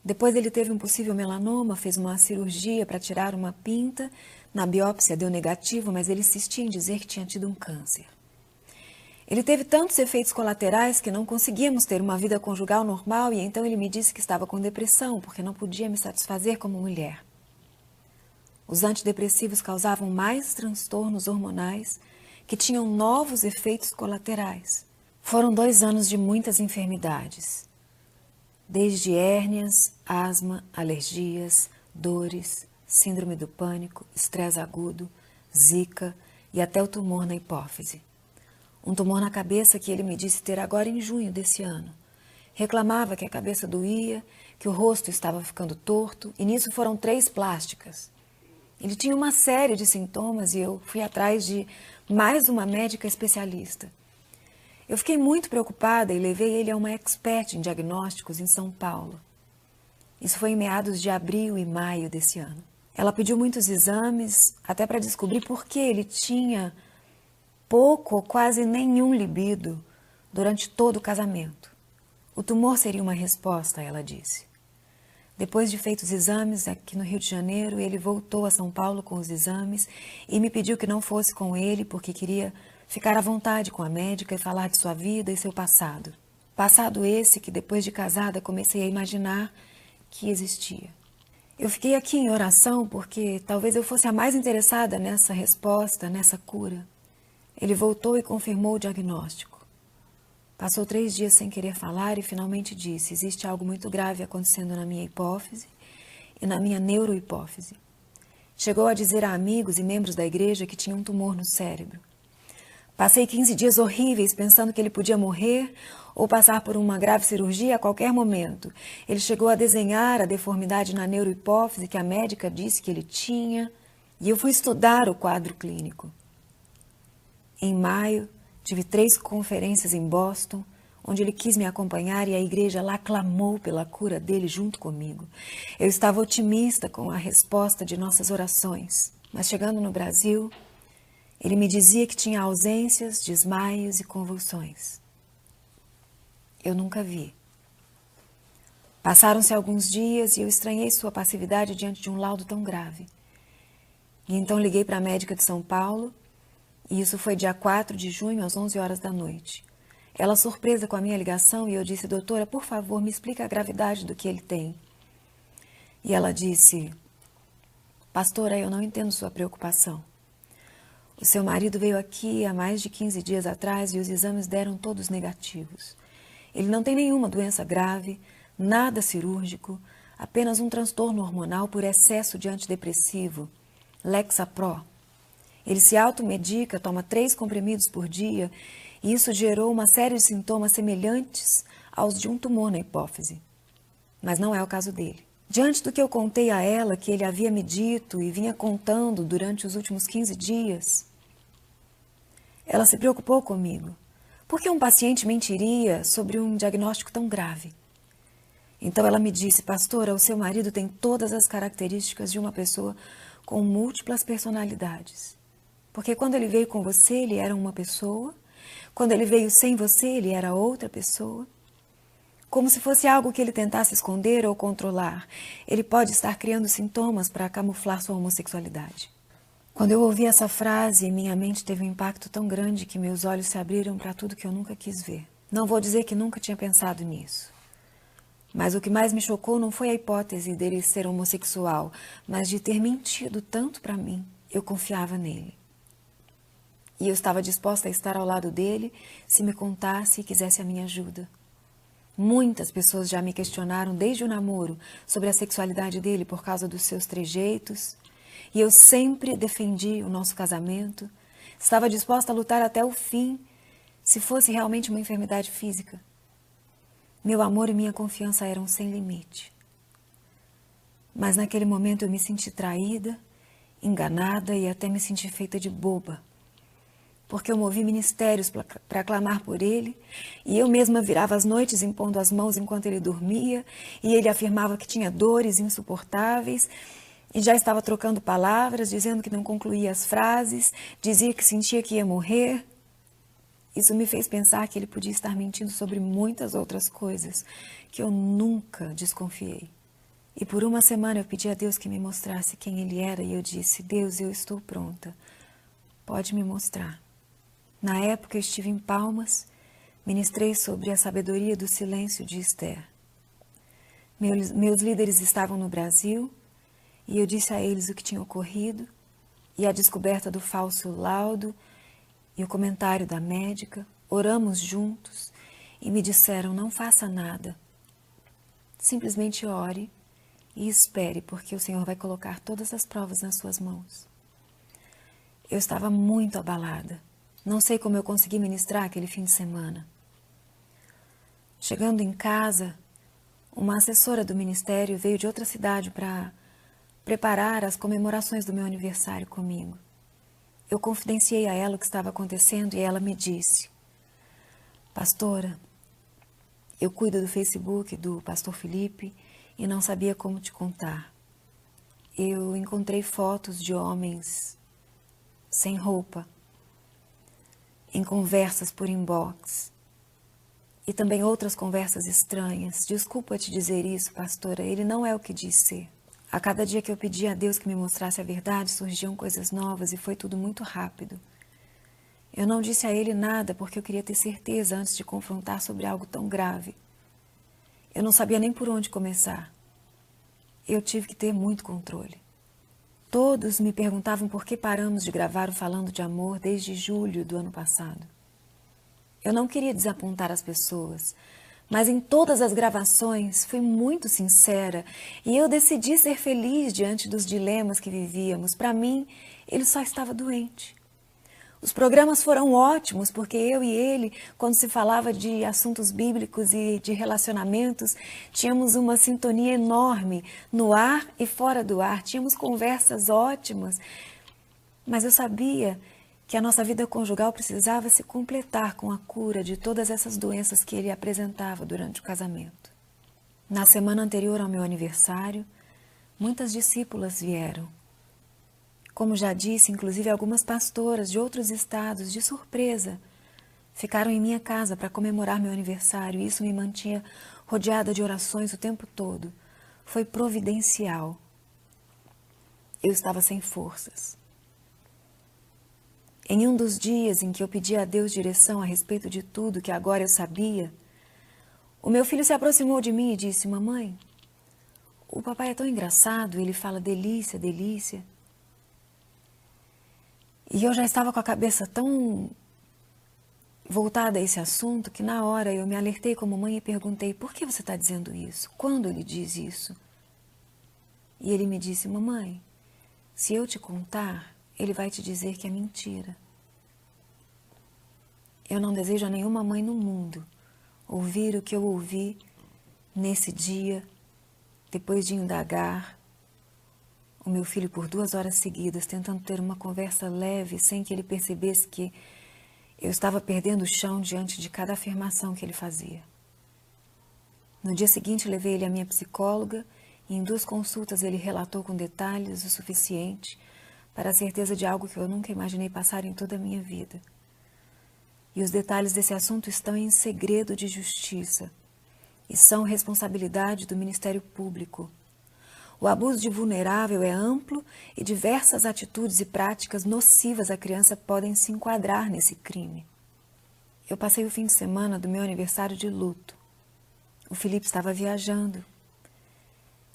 S18: Depois ele teve um possível melanoma, fez uma cirurgia para tirar uma pinta. Na biópsia deu negativo, mas ele insistia em dizer que tinha tido um câncer. Ele teve tantos efeitos colaterais que não conseguíamos ter uma vida conjugal normal, e então ele me disse que estava com depressão, porque não podia me satisfazer como mulher. Os antidepressivos causavam mais transtornos hormonais que tinham novos efeitos colaterais. Foram 2 anos de muitas enfermidades, desde hérnias, asma, alergias, dores, síndrome do pânico, estresse agudo, zika e até o tumor na hipófise. Um tumor na cabeça que ele me disse ter agora em junho desse ano. Reclamava que a cabeça doía, que o rosto estava ficando torto, e nisso foram 3 plásticas. Ele tinha uma série de sintomas e eu fui atrás de mais uma médica especialista. Eu fiquei muito preocupada e levei ele a uma expert em diagnósticos em São Paulo. Isso foi em meados de abril e maio desse ano. Ela pediu muitos exames, até para descobrir por que ele tinha pouco ou quase nenhum libido durante todo o casamento. O tumor seria uma resposta, ela disse. Depois de feitos exames aqui no Rio de Janeiro, ele voltou a São Paulo com os exames e me pediu que não fosse com ele porque queria ficar à vontade com a médica e falar de sua vida e seu passado. Passado esse que, depois de casada, comecei a imaginar que existia. Eu fiquei aqui em oração porque talvez eu fosse a mais interessada nessa resposta, nessa cura. Ele voltou e confirmou o diagnóstico. Passou 3 dias sem querer falar e finalmente disse: existe algo muito grave acontecendo na minha hipófise e na minha neurohipófise. Chegou a dizer a amigos e membros da igreja que tinha um tumor no cérebro. Passei 15 dias horríveis pensando que ele podia morrer ou passar por uma grave cirurgia a qualquer momento. Ele chegou a desenhar a deformidade na neurohipófise que a médica disse que ele tinha, e eu fui estudar o quadro clínico. Em maio, tive 3 conferências em Boston, onde ele quis me acompanhar e a igreja lá clamou pela cura dele junto comigo. Eu estava otimista com a resposta de nossas orações, mas chegando no Brasil, ele me dizia que tinha ausências, desmaios e convulsões. Eu nunca vi. Passaram-se alguns dias e eu estranhei sua passividade diante de um laudo tão grave. E então liguei para a médica de São Paulo, e isso foi dia 4 de junho, às 11 horas da noite. Ela surpresa com a minha ligação e eu disse: doutora, por favor, me explica a gravidade do que ele tem. E ela disse: pastora, eu não entendo sua preocupação. O seu marido veio aqui há mais de 15 dias atrás e os exames deram todos negativos. Ele não tem nenhuma doença grave, nada cirúrgico, apenas um transtorno hormonal por excesso de antidepressivo, Lexapro. Ele se automedica, toma 3 comprimidos por dia e isso gerou uma série de sintomas semelhantes aos de um tumor na hipófise. Mas não é o caso dele. Diante do que eu contei a ela, que ele havia me dito e vinha contando durante os últimos 15 dias, ela se preocupou comigo. Por que um paciente mentiria sobre um diagnóstico tão grave? Então ela me disse: pastora, o seu marido tem todas as características de uma pessoa com múltiplas personalidades. Porque quando ele veio com você, ele era uma pessoa. Quando ele veio sem você, ele era outra pessoa. como se fosse algo que ele tentasse esconder ou controlar. Ele pode estar criando sintomas para camuflar sua homossexualidade. Quando eu ouvi essa frase, minha mente teve um impacto tão grande que meus olhos se abriram para tudo que eu nunca quis ver. Não vou dizer que nunca tinha pensado nisso. Mas o que mais me chocou não foi a hipótese dele ser homossexual, mas de ter mentido tanto para mim. Eu confiava nele. E eu estava disposta a estar ao lado dele se me contasse e quisesse a minha ajuda. Muitas pessoas já me questionaram desde o namoro sobre a sexualidade dele por causa dos seus trejeitos. E eu sempre defendi o nosso casamento. Estava disposta a lutar até o fim, se fosse realmente uma enfermidade física. Meu amor e minha confiança eram sem limite. Mas naquele momento eu me senti traída, enganada e até me senti feita de boba. Porque eu movi ministérios para clamar por ele, e eu mesma virava as noites impondo as mãos enquanto ele dormia, e ele afirmava que tinha dores insuportáveis, e já estava trocando palavras, dizendo que não concluía as frases, dizia que sentia que ia morrer. Isso me fez pensar que ele podia estar mentindo sobre muitas outras coisas, que eu nunca desconfiei. E por uma semana eu pedi a Deus que me mostrasse quem ele era, e eu disse: Deus, eu estou pronta, pode me mostrar. Na época eu estive em Palmas, ministrei sobre a sabedoria do silêncio de Esther. Meus líderes estavam no Brasil e eu disse a eles o que tinha ocorrido e a descoberta do falso laudo e o comentário da médica. Oramos juntos e me disseram: não faça nada, simplesmente ore e espere, porque o Senhor vai colocar todas as provas nas suas mãos. Eu estava muito abalada. Não sei como eu consegui ministrar aquele fim de semana. Chegando em casa, uma assessora do ministério veio de outra cidade para preparar as comemorações do meu aniversário comigo. Eu confidenciei a ela o que estava acontecendo e ela me disse: pastora, eu cuido do Facebook do pastor Felipe e não sabia como te contar. Eu encontrei fotos de homens sem roupa, em conversas por inbox, e também outras conversas estranhas. Desculpa te dizer isso, pastora, ele não é o que diz ser. A cada dia que eu pedia a Deus que me mostrasse a verdade, surgiam coisas novas e foi tudo muito rápido. Eu não disse a ele nada porque eu queria ter certeza antes de confrontar sobre algo tão grave. Eu não sabia nem por onde começar. Eu tive que ter muito controle. Todos me perguntavam por que paramos de gravar o Falando de Amor desde julho do ano passado. Eu não queria desapontar as pessoas, mas em todas as gravações fui muito sincera e eu decidi ser feliz diante dos dilemas que vivíamos. Para mim, ele só estava doente. Os programas foram ótimos porque eu e ele, quando se falava de assuntos bíblicos e de relacionamentos, tínhamos uma sintonia enorme no ar e fora do ar. Tínhamos conversas ótimas, mas eu sabia que a nossa vida conjugal precisava se completar com a cura de todas essas doenças que ele apresentava durante o casamento. Na semana anterior ao meu aniversário, muitas discípulas vieram. Como já disse, inclusive algumas pastoras de outros estados, de surpresa, ficaram em minha casa para comemorar meu aniversário e isso me mantinha rodeada de orações o tempo todo. Foi providencial. Eu estava sem forças. Em um dos dias em que eu pedi a Deus direção a respeito de tudo que agora eu sabia, o meu filho se aproximou de mim e disse: mamãe, o papai é tão engraçado, ele fala delícia, delícia. E eu já estava com a cabeça tão voltada a esse assunto que na hora eu me alertei como mãe e perguntei: por que você está dizendo isso? Quando ele diz isso? E ele me disse: mamãe, se eu te contar, ele vai te dizer que é mentira. Eu não desejo a nenhuma mãe no mundo ouvir o que eu ouvi nesse dia, depois de indagar o meu filho por 2 horas seguidas, tentando ter uma conversa leve, sem que ele percebesse que eu estava perdendo o chão diante de cada afirmação que ele fazia. No dia seguinte, levei ele à minha psicóloga e em 2 consultas ele relatou com detalhes o suficiente para a certeza de algo que eu nunca imaginei passar em toda a minha vida. E os detalhes desse assunto estão em segredo de justiça. e são responsabilidade do Ministério Público. O abuso de vulnerável é amplo e diversas atitudes e práticas nocivas à criança podem se enquadrar nesse crime. Eu passei o fim de semana do meu aniversário de luto. O Felipe estava viajando.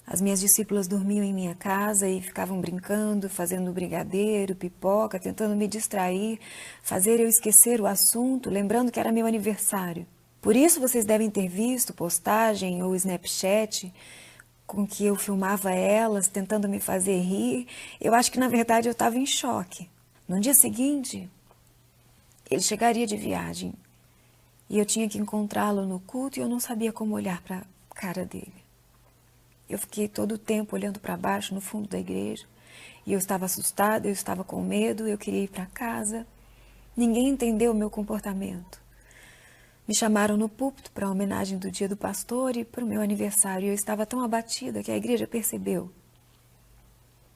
S18: As minhas discípulas dormiam em minha casa e ficavam brincando, fazendo brigadeiro, pipoca, tentando me distrair, fazer eu esquecer o assunto, lembrando que era meu aniversário. Por isso vocês devem ter visto postagem ou Snapchat com que eu filmava elas, tentando me fazer rir. Eu acho que, na verdade, eu estava em choque. No dia seguinte, ele chegaria de viagem e eu tinha que encontrá-lo no culto e eu não sabia como olhar para a cara dele. Eu fiquei todo o tempo olhando para baixo, no fundo da igreja, e eu estava assustada, eu estava com medo, eu queria ir para casa. Ninguém entendeu o meu comportamento. Me chamaram no púlpito para a homenagem do dia do pastor e para o meu aniversário. Eu estava tão abatida que a igreja percebeu.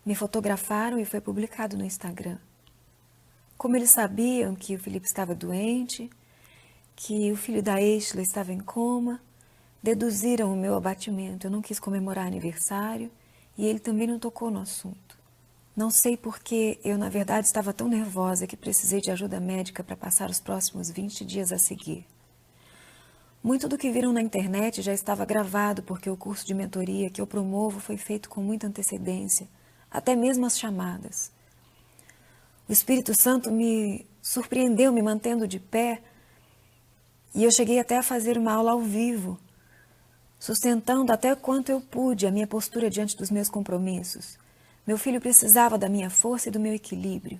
S18: Me fotografaram e foi publicado no Instagram. Como eles sabiam que o Felipe estava doente, que o filho da Estela estava em coma, deduziram o meu abatimento. Eu não quis comemorar aniversário e ele também não tocou no assunto. Não sei porque eu, na verdade, estava tão nervosa que precisei de ajuda médica para passar os próximos 20 dias a seguir. Muito do que viram na internet já estava gravado, porque o curso de mentoria que eu promovo foi feito com muita antecedência, até mesmo as chamadas. O Espírito Santo me surpreendeu me mantendo de pé e eu cheguei até a fazer uma aula ao vivo, sustentando até quanto eu pude a minha postura diante dos meus compromissos. Meu filho precisava da minha força e do meu equilíbrio.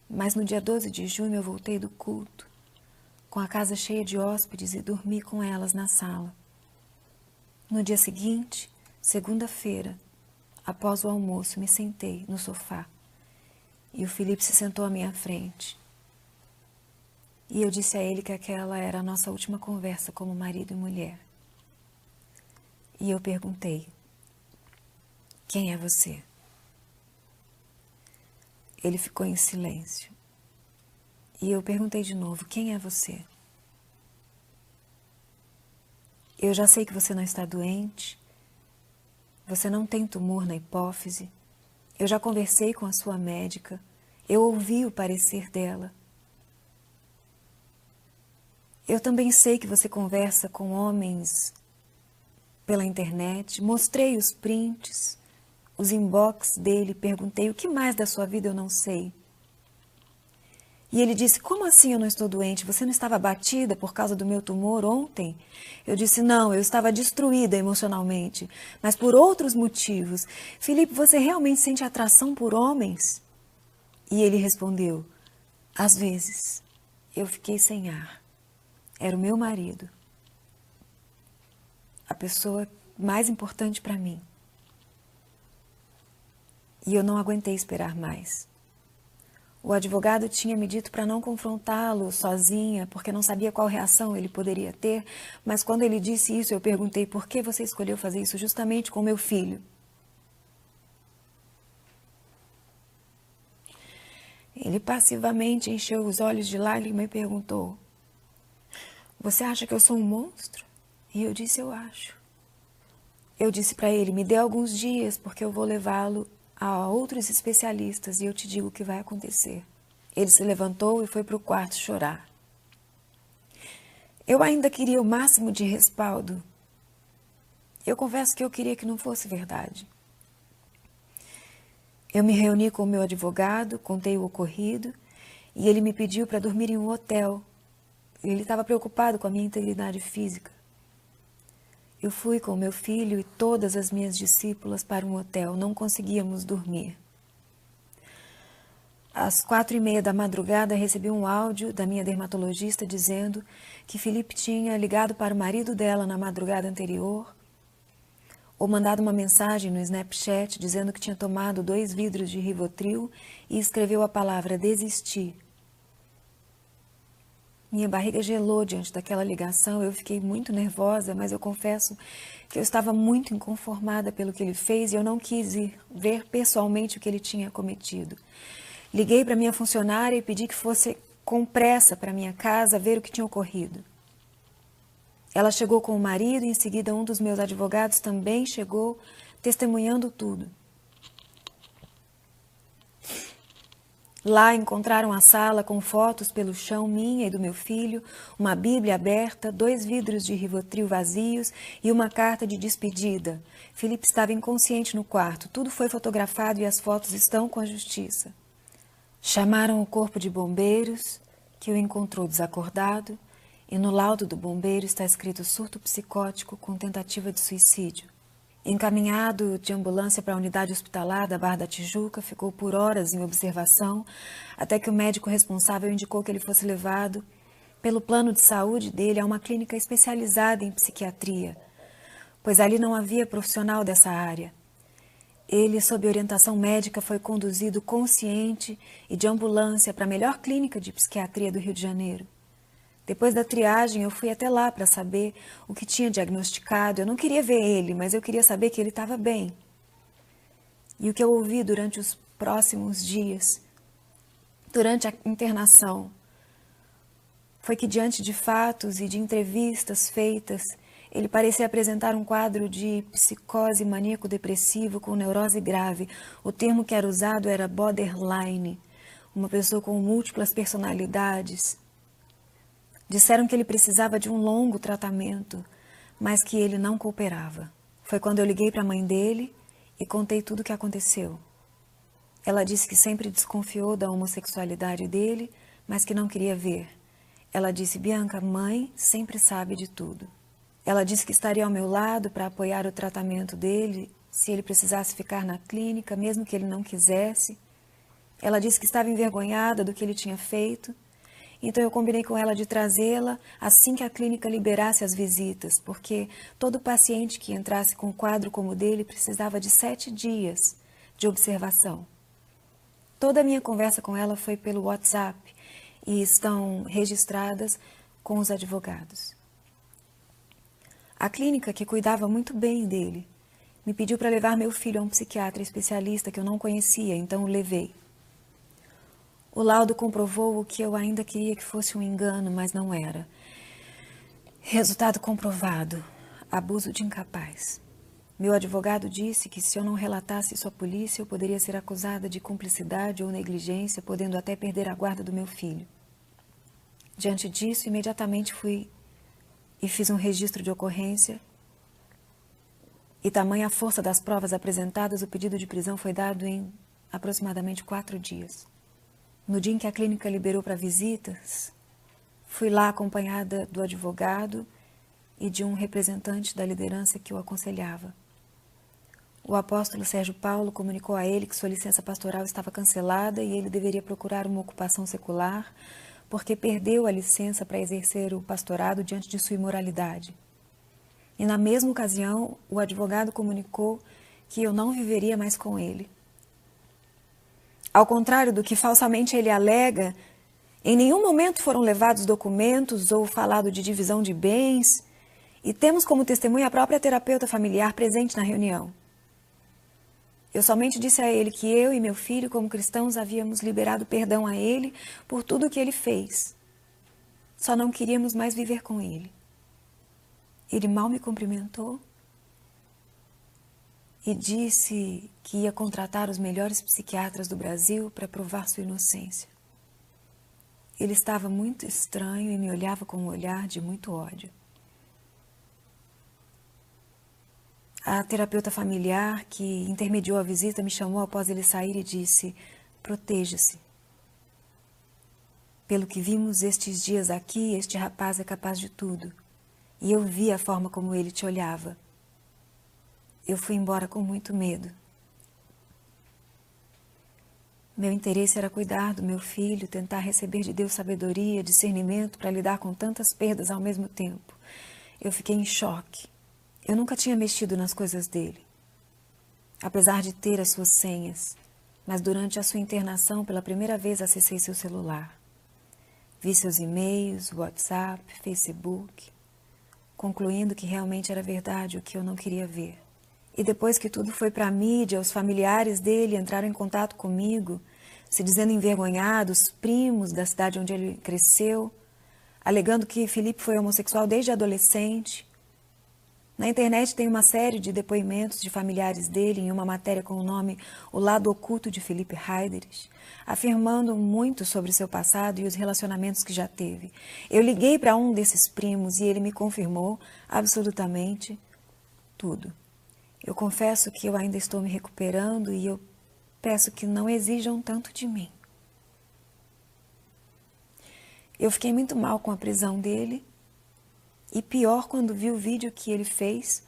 S18: Mas no dia 12 de junho eu voltei do culto, com a casa cheia de hóspedes e dormi com elas na sala. No dia seguinte, segunda-feira, após o almoço, me sentei no sofá e o Felipe se sentou à minha frente. E eu disse a ele que aquela era a nossa última conversa como marido e mulher. E eu perguntei: quem é você? Ele ficou em silêncio. E eu perguntei de novo: quem é você? Eu já sei que você não está doente, você não tem tumor na hipófise, eu já conversei com a sua médica, eu ouvi o parecer dela. Eu também sei que você conversa com homens pela internet, mostrei os prints, os inbox dele, perguntei: o que mais da sua vida eu não sei? E ele disse: como assim eu não estou doente? Você não estava abatida por causa do meu tumor ontem? Eu disse: não, eu estava destruída emocionalmente, mas por outros motivos. Felipe, você realmente sente atração por homens? E ele respondeu: às vezes. Eu fiquei sem ar. Era o meu marido, a pessoa mais importante para mim. E eu não aguentei esperar mais. O advogado tinha me dito para não confrontá-lo sozinha, porque não sabia qual reação ele poderia ter, mas quando ele disse isso, eu perguntei: por que você escolheu fazer isso justamente com meu filho? Ele passivamente encheu os olhos de lágrima e perguntou: você acha que eu sou um monstro? E eu disse: eu acho. Eu disse para ele: me dê alguns dias, porque eu vou levá-lo a outros especialistas e eu te digo o que vai acontecer. Ele se levantou e foi para o quarto chorar. Eu ainda queria o máximo de respaldo. Eu confesso que eu queria que não fosse verdade. Eu me reuni com o meu advogado, contei o ocorrido e ele me pediu para dormir em um hotel. Ele estava preocupado com a minha integridade física. Eu fui com meu filho e todas as minhas discípulas para um hotel. Não conseguíamos dormir. Às 4h30 da madrugada, recebi um áudio da minha dermatologista dizendo que Felipe tinha ligado para o marido dela na madrugada anterior ou mandado uma mensagem no Snapchat dizendo que tinha tomado 2 vidros de Rivotril e escreveu a palavra desistir. Minha barriga gelou diante daquela ligação, eu fiquei muito nervosa, mas eu confesso que eu estava muito inconformada pelo que ele fez e eu não quis ir ver pessoalmente o que ele tinha cometido. Liguei para minha funcionária e pedi que fosse com pressa para minha casa ver o que tinha ocorrido. Ela chegou com o marido e em seguida um dos meus advogados também chegou, testemunhando tudo. Lá encontraram a sala com fotos pelo chão minha e do meu filho, uma Bíblia aberta, 2 vidros de Rivotril vazios e uma carta de despedida. Felipe estava inconsciente no quarto. Tudo foi fotografado e as fotos estão com a justiça. Chamaram o corpo de bombeiros, que o encontrou desacordado, e no laudo do bombeiro está escrito surto psicótico com tentativa de suicídio. Encaminhado de ambulância para a unidade hospitalar da Barra da Tijuca, ficou por horas em observação, até que o médico responsável indicou que ele fosse levado, pelo plano de saúde dele, a uma clínica especializada em psiquiatria, pois ali não havia profissional dessa área. Ele, sob orientação médica, foi conduzido consciente e de ambulância para a melhor clínica de psiquiatria do Rio de Janeiro. Depois da triagem, eu fui até lá para saber o que tinha diagnosticado. Eu não queria ver ele, mas eu queria saber que ele estava bem. E o que eu ouvi durante os próximos dias, durante a internação, foi que diante de fatos e de entrevistas feitas, ele parecia apresentar um quadro de psicose maníaco-depressivo com neurose grave. O termo que era usado era borderline, uma pessoa com múltiplas personalidades. Disseram que ele precisava de um longo tratamento, mas que ele não cooperava. Foi quando eu liguei para a mãe dele e contei tudo o que aconteceu. Ela disse que sempre desconfiou da homossexualidade dele, mas que não queria ver. Ela disse: Bianca, mãe sempre sabe de tudo. Ela disse que estaria ao meu lado para apoiar o tratamento dele, se ele precisasse ficar na clínica, mesmo que ele não quisesse. Ela disse que estava envergonhada do que ele tinha feito. Então eu combinei com ela de trazê-la assim que a clínica liberasse as visitas, porque todo paciente que entrasse com um quadro como o dele precisava de 7 dias de observação. Toda a minha conversa com ela foi pelo WhatsApp e estão registradas com os advogados. A clínica, que cuidava muito bem dele, me pediu para levar meu filho a um psiquiatra especialista que eu não conhecia, então o levei. O laudo comprovou o que eu ainda queria que fosse um engano, mas não era. Resultado comprovado: abuso de incapaz. Meu advogado disse que se eu não relatasse isso à polícia, eu poderia ser acusada de cumplicidade ou negligência, podendo até perder a guarda do meu filho. Diante disso, imediatamente fui e fiz um registro de ocorrência. E tamanha a força das provas apresentadas, o pedido de prisão foi dado em aproximadamente 4 dias. No dia em que a clínica liberou para visitas, fui lá acompanhada do advogado e de um representante da liderança que o aconselhava. O apóstolo Sérgio Paulo comunicou a ele que sua licença pastoral estava cancelada e ele deveria procurar uma ocupação secular, porque perdeu a licença para exercer o pastorado diante de sua imoralidade. E na mesma ocasião, o advogado comunicou que eu não viveria mais com ele. Ao contrário do que falsamente ele alega, em nenhum momento foram levados documentos ou falado de divisão de bens, e temos como testemunha a própria terapeuta familiar presente na reunião. Eu somente disse a ele que eu e meu filho, como cristãos, havíamos liberado perdão a ele por tudo o que ele fez. Só não queríamos mais viver com ele. Ele mal me cumprimentou e disse que ia contratar os melhores psiquiatras do Brasil para provar sua inocência. Ele estava muito estranho e me olhava com um olhar de muito ódio. A terapeuta familiar que intermediou a visita me chamou após ele sair e disse: proteja-se. Pelo que vimos estes dias aqui, este rapaz é capaz de tudo. E eu vi a forma como ele te olhava. Eu fui embora com muito medo. Meu interesse era cuidar do meu filho, tentar receber de Deus sabedoria, discernimento para lidar com tantas perdas ao mesmo tempo. Eu fiquei em choque. Eu nunca tinha mexido nas coisas dele, apesar de ter as suas senhas, mas durante a sua internação, pela primeira vez, acessei seu celular. Vi seus e-mails, WhatsApp, Facebook, concluindo que realmente era verdade o que eu não queria ver. E depois que tudo foi para a mídia, os familiares dele entraram em contato comigo, se dizendo envergonhados, primos da cidade onde ele cresceu. alegando que Felipe foi homossexual desde adolescente. Na internet tem uma série de depoimentos de familiares dele em uma matéria com o nome O Lado Oculto de Felipe Heiderich, afirmando muito sobre seu passado e os relacionamentos que já teve. Eu liguei para um desses primos e ele me confirmou absolutamente tudo. Eu confesso que eu ainda estou me recuperando e eu peço que não exijam tanto de mim. Eu fiquei muito mal com a prisão dele e pior quando vi o vídeo que ele fez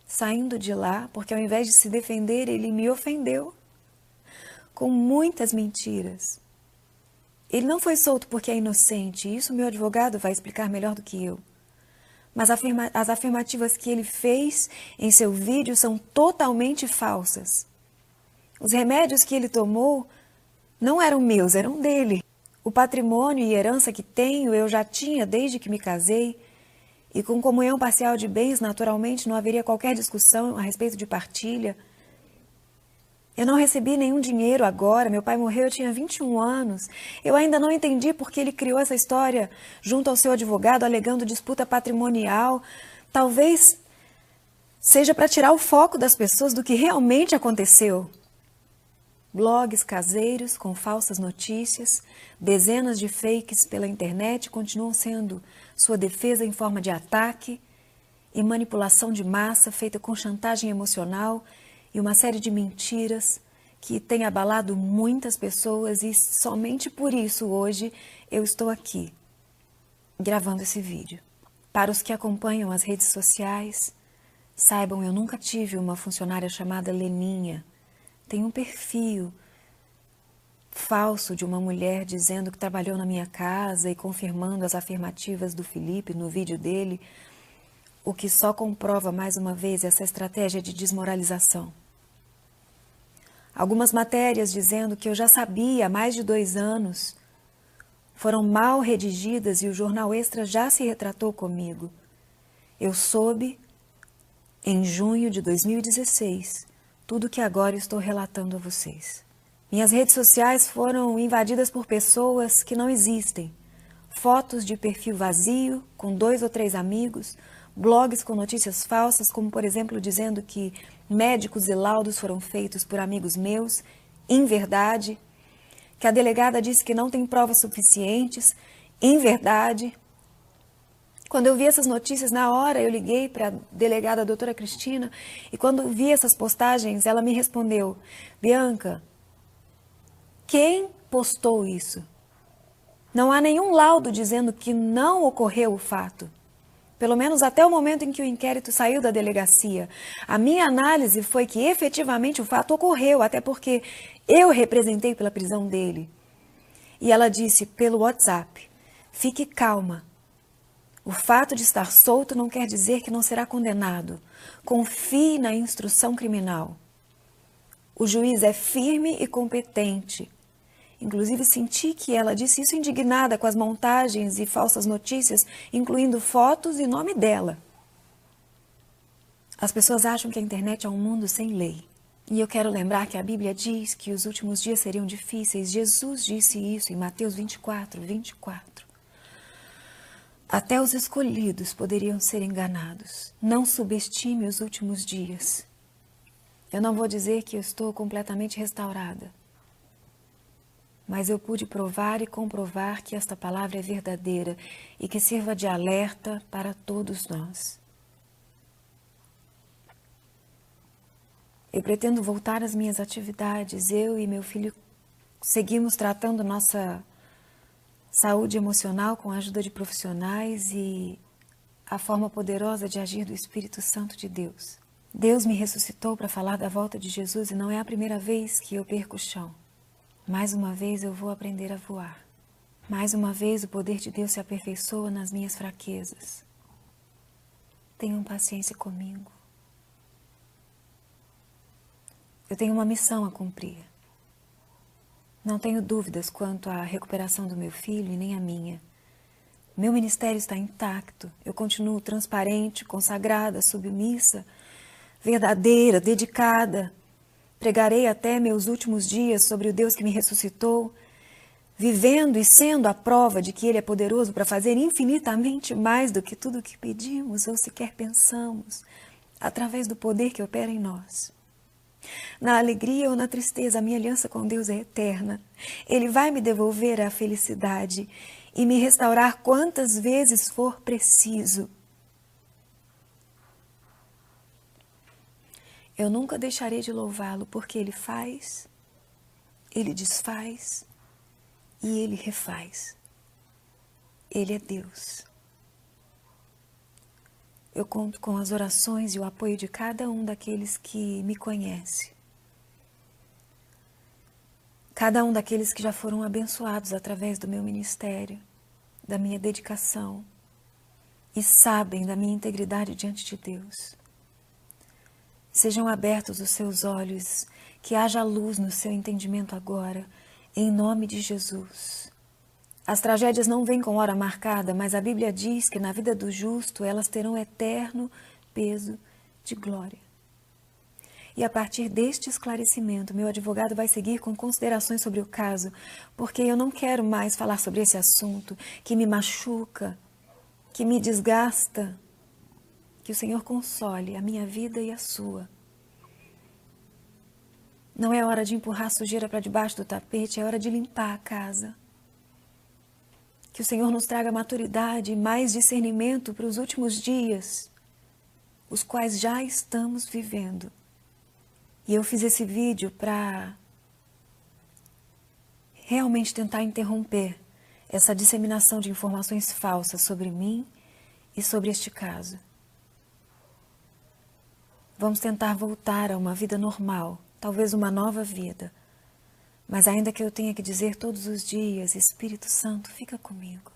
S18: saindo de lá, porque ao invés de se defender, ele me ofendeu com muitas mentiras. Ele não foi solto porque é inocente, isso meu advogado vai explicar melhor do que eu. Mas as afirmativas que ele fez em seu vídeo são totalmente falsas. Os remédios que ele tomou não eram meus, eram dele. O patrimônio e herança que tenho eu já tinha desde que me casei, e com comunhão parcial de bens, naturalmente, não haveria qualquer discussão a respeito de partilha. Eu não recebi nenhum dinheiro agora, meu pai morreu, eu tinha 21 anos. Eu ainda não entendi por que ele criou essa história junto ao seu advogado, alegando disputa patrimonial. Talvez seja para tirar o foco das pessoas do que realmente aconteceu. Blogs caseiros com falsas notícias, dezenas de fakes pela internet continuam sendo sua defesa em forma de ataque e manipulação de massa feita com chantagem emocional e uma série de mentiras que tem abalado muitas pessoas e somente por isso hoje eu estou aqui gravando esse vídeo. Para os que acompanham as redes sociais, saibam, eu nunca tive uma funcionária chamada Leninha. Tem um perfil falso de uma mulher dizendo que trabalhou na minha casa e confirmando as afirmativas do Felipe no vídeo dele, o que só comprova mais uma vez essa estratégia de desmoralização. Algumas matérias dizendo que eu já sabia há mais de 2 anos foram mal redigidas e o Jornal Extra já se retratou comigo. Eu soube em junho de 2016 tudo que agora estou relatando a vocês. Minhas redes sociais foram invadidas por pessoas que não existem. Fotos de perfil vazio, com 2 ou 3 amigos, blogs com notícias falsas, como por exemplo dizendo que médicos e laudos foram feitos por amigos meus, em verdade, que a delegada disse que não tem provas suficientes, em verdade. Quando eu vi essas notícias, na hora eu liguei para a delegada, a doutora Cristina, e quando vi essas postagens, ela me respondeu: Bianca, quem postou isso? Não há nenhum laudo dizendo que não ocorreu o fato. Pelo menos até o momento em que o inquérito saiu da delegacia. A minha análise foi que efetivamente o fato ocorreu, até porque eu representei pela prisão dele. E ela disse pelo WhatsApp: fique calma. O fato de estar solto não quer dizer que não será condenado. Confie na instrução criminal. O juiz é firme e competente. Inclusive, senti que ela disse isso indignada com as montagens e falsas notícias, incluindo fotos e nome dela. As pessoas acham que a internet é um mundo sem lei. E eu quero lembrar que a Bíblia diz que os últimos dias seriam difíceis. Jesus disse isso em Mateus 24. Até os escolhidos poderiam ser enganados. Não subestime os últimos dias. Eu não vou dizer que eu estou completamente restaurada, mas eu pude provar e comprovar que esta palavra é verdadeira e que sirva de alerta para todos nós. Eu pretendo voltar às minhas atividades. Eu e meu filho seguimos tratando nossa saúde emocional com a ajuda de profissionais e a forma poderosa de agir do Espírito Santo de Deus. Deus me ressuscitou para falar da volta de Jesus e não é a primeira vez que eu perco o chão. Mais uma vez eu vou aprender a voar. Mais uma vez o poder de Deus se aperfeiçoa nas minhas fraquezas. Tenham paciência comigo. Eu tenho uma missão a cumprir. Não tenho dúvidas quanto à recuperação do meu filho e nem a minha. Meu ministério está intacto. Eu continuo transparente, consagrada, submissa, verdadeira, dedicada. Pregarei até meus últimos dias sobre o Deus que me ressuscitou. vivendo e sendo a prova de que Ele é poderoso para fazer infinitamente mais do que tudo o que pedimos ou sequer pensamos, através do poder que opera em nós. Na alegria ou na tristeza, a minha aliança com Deus é eterna. Ele vai me devolver a felicidade e me restaurar quantas vezes for preciso. Eu nunca deixarei de louvá-lo, porque Ele faz, Ele desfaz e Ele refaz. Ele é Deus. Eu conto com as orações e o apoio de cada um daqueles que me conhece. Cada um daqueles que já foram abençoados através do meu ministério, da minha dedicação e sabem da minha integridade diante de Deus. Sejam abertos os seus olhos, que haja luz no seu entendimento agora, em nome de Jesus. As tragédias não vêm com hora marcada, mas a Bíblia diz que na vida do justo elas terão eterno peso de glória. E a partir deste esclarecimento, meu advogado vai seguir com considerações sobre o caso, porque eu não quero mais falar sobre esse assunto que me machuca, que me desgasta. Que o Senhor console a minha vida e a sua. Não é hora de empurrar a sujeira para debaixo do tapete, é hora de limpar a casa. Que o Senhor nos traga maturidade e mais discernimento para os últimos dias, os quais já estamos vivendo. E eu fiz esse vídeo para realmente tentar interromper essa disseminação de informações falsas sobre mim e sobre este caso. Vamos tentar voltar a uma vida normal, talvez uma nova vida. Mas ainda que eu tenha que dizer todos os dias, Espírito Santo, fica comigo.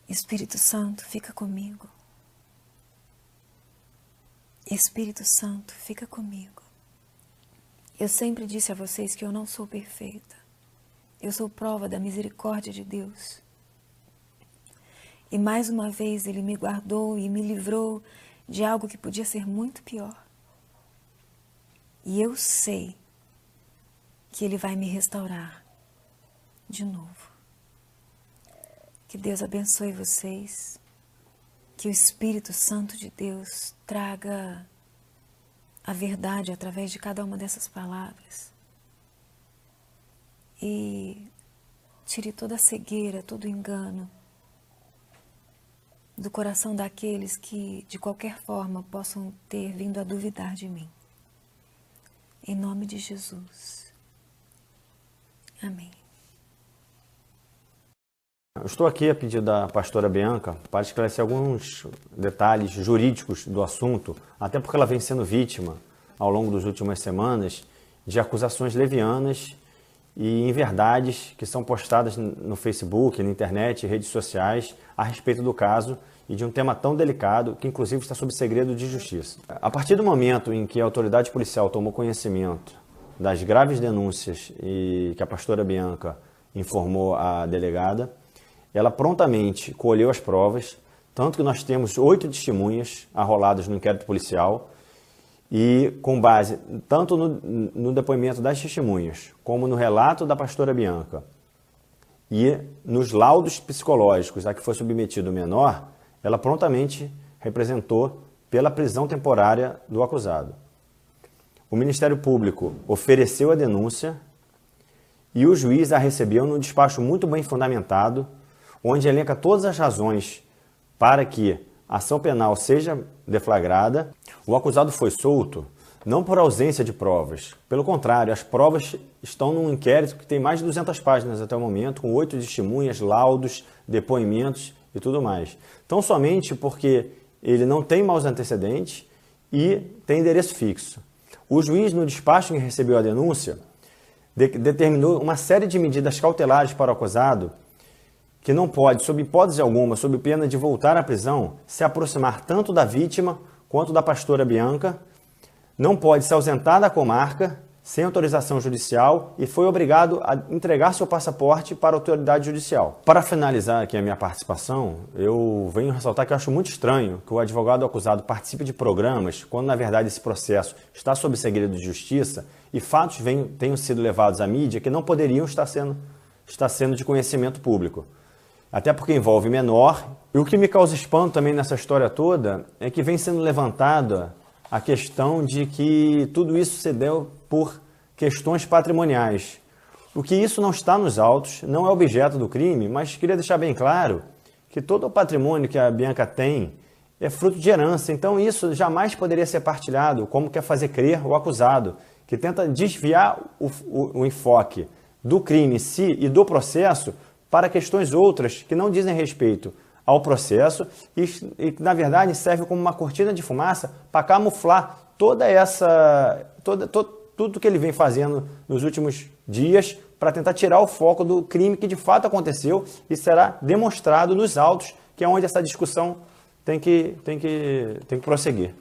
S18: Espírito Santo, fica comigo. Espírito Santo, fica comigo. Eu sempre disse a vocês que eu não sou perfeita. Eu sou prova da misericórdia de Deus. E mais uma vez Ele me guardou e me livrou de algo que podia ser muito pior. E eu sei que Ele vai me restaurar de novo. Que Deus abençoe vocês. Que o Espírito Santo de Deus traga a verdade através de cada uma dessas palavras. E tire toda a cegueira, todo o engano do coração daqueles que, de qualquer forma, possam ter vindo a duvidar de mim. Em nome de Jesus. Amém.
S19: Eu estou aqui a pedido da pastora Bianca para esclarecer alguns detalhes jurídicos do assunto, até porque ela vem sendo vítima, ao longo das últimas semanas, de acusações levianas e inverdades que são postadas no Facebook, na internet, redes sociais, a respeito do caso e de um tema tão delicado que inclusive está sob segredo de justiça. A partir do momento em que a autoridade policial tomou conhecimento das graves denúncias e que a pastora Bianca informou à delegada, ela prontamente colheu as provas, tanto que nós temos 8 testemunhas arroladas no inquérito policial e com base tanto no depoimento das testemunhas, como no relato da pastora Bianca e nos laudos psicológicos a que foi submetido o menor, ela prontamente representou pela prisão temporária do acusado. O Ministério Público ofereceu a denúncia e o juiz a recebeu num despacho muito bem fundamentado, onde elenca todas as razões para que a ação penal seja deflagrada. O acusado foi solto não por ausência de provas. Pelo contrário, as provas estão num inquérito que tem mais de 200 páginas até o momento, com 8 testemunhas, laudos, depoimentos e tudo mais. Então, somente porque ele não tem maus antecedentes e tem endereço fixo. O juiz, no despacho em que recebeu a denúncia, determinou uma série de medidas cautelares para o acusado, que não pode, sob hipótese alguma, sob pena de voltar à prisão, se aproximar tanto da vítima quanto da pastora Bianca, não pode se ausentar da comarca sem autorização judicial e foi obrigado a entregar seu passaporte para a autoridade judicial. Para finalizar aqui a minha participação, eu venho ressaltar que eu acho muito estranho que o advogado acusado participe de programas quando, na verdade, esse processo está sob segredo de justiça e fatos tenham sido levados à mídia que não poderiam estar sendo de conhecimento público. Até porque envolve menor. E o que me causa espanto também nessa história toda é que vem sendo levantada a questão de que tudo isso se deu por questões patrimoniais. O que isso não está nos autos, não é objeto do crime, mas queria deixar bem claro que todo o patrimônio que a Bianca tem é fruto de herança, então isso jamais poderia ser partilhado, como quer fazer crer o acusado, que tenta desviar o enfoque do crime em si e do processo para questões outras que não dizem respeito ao processo e na verdade serve como uma cortina de fumaça para camuflar tudo que ele vem fazendo nos últimos dias para tentar tirar o foco do crime que de fato aconteceu e será demonstrado nos autos, que é onde essa discussão tem que prosseguir.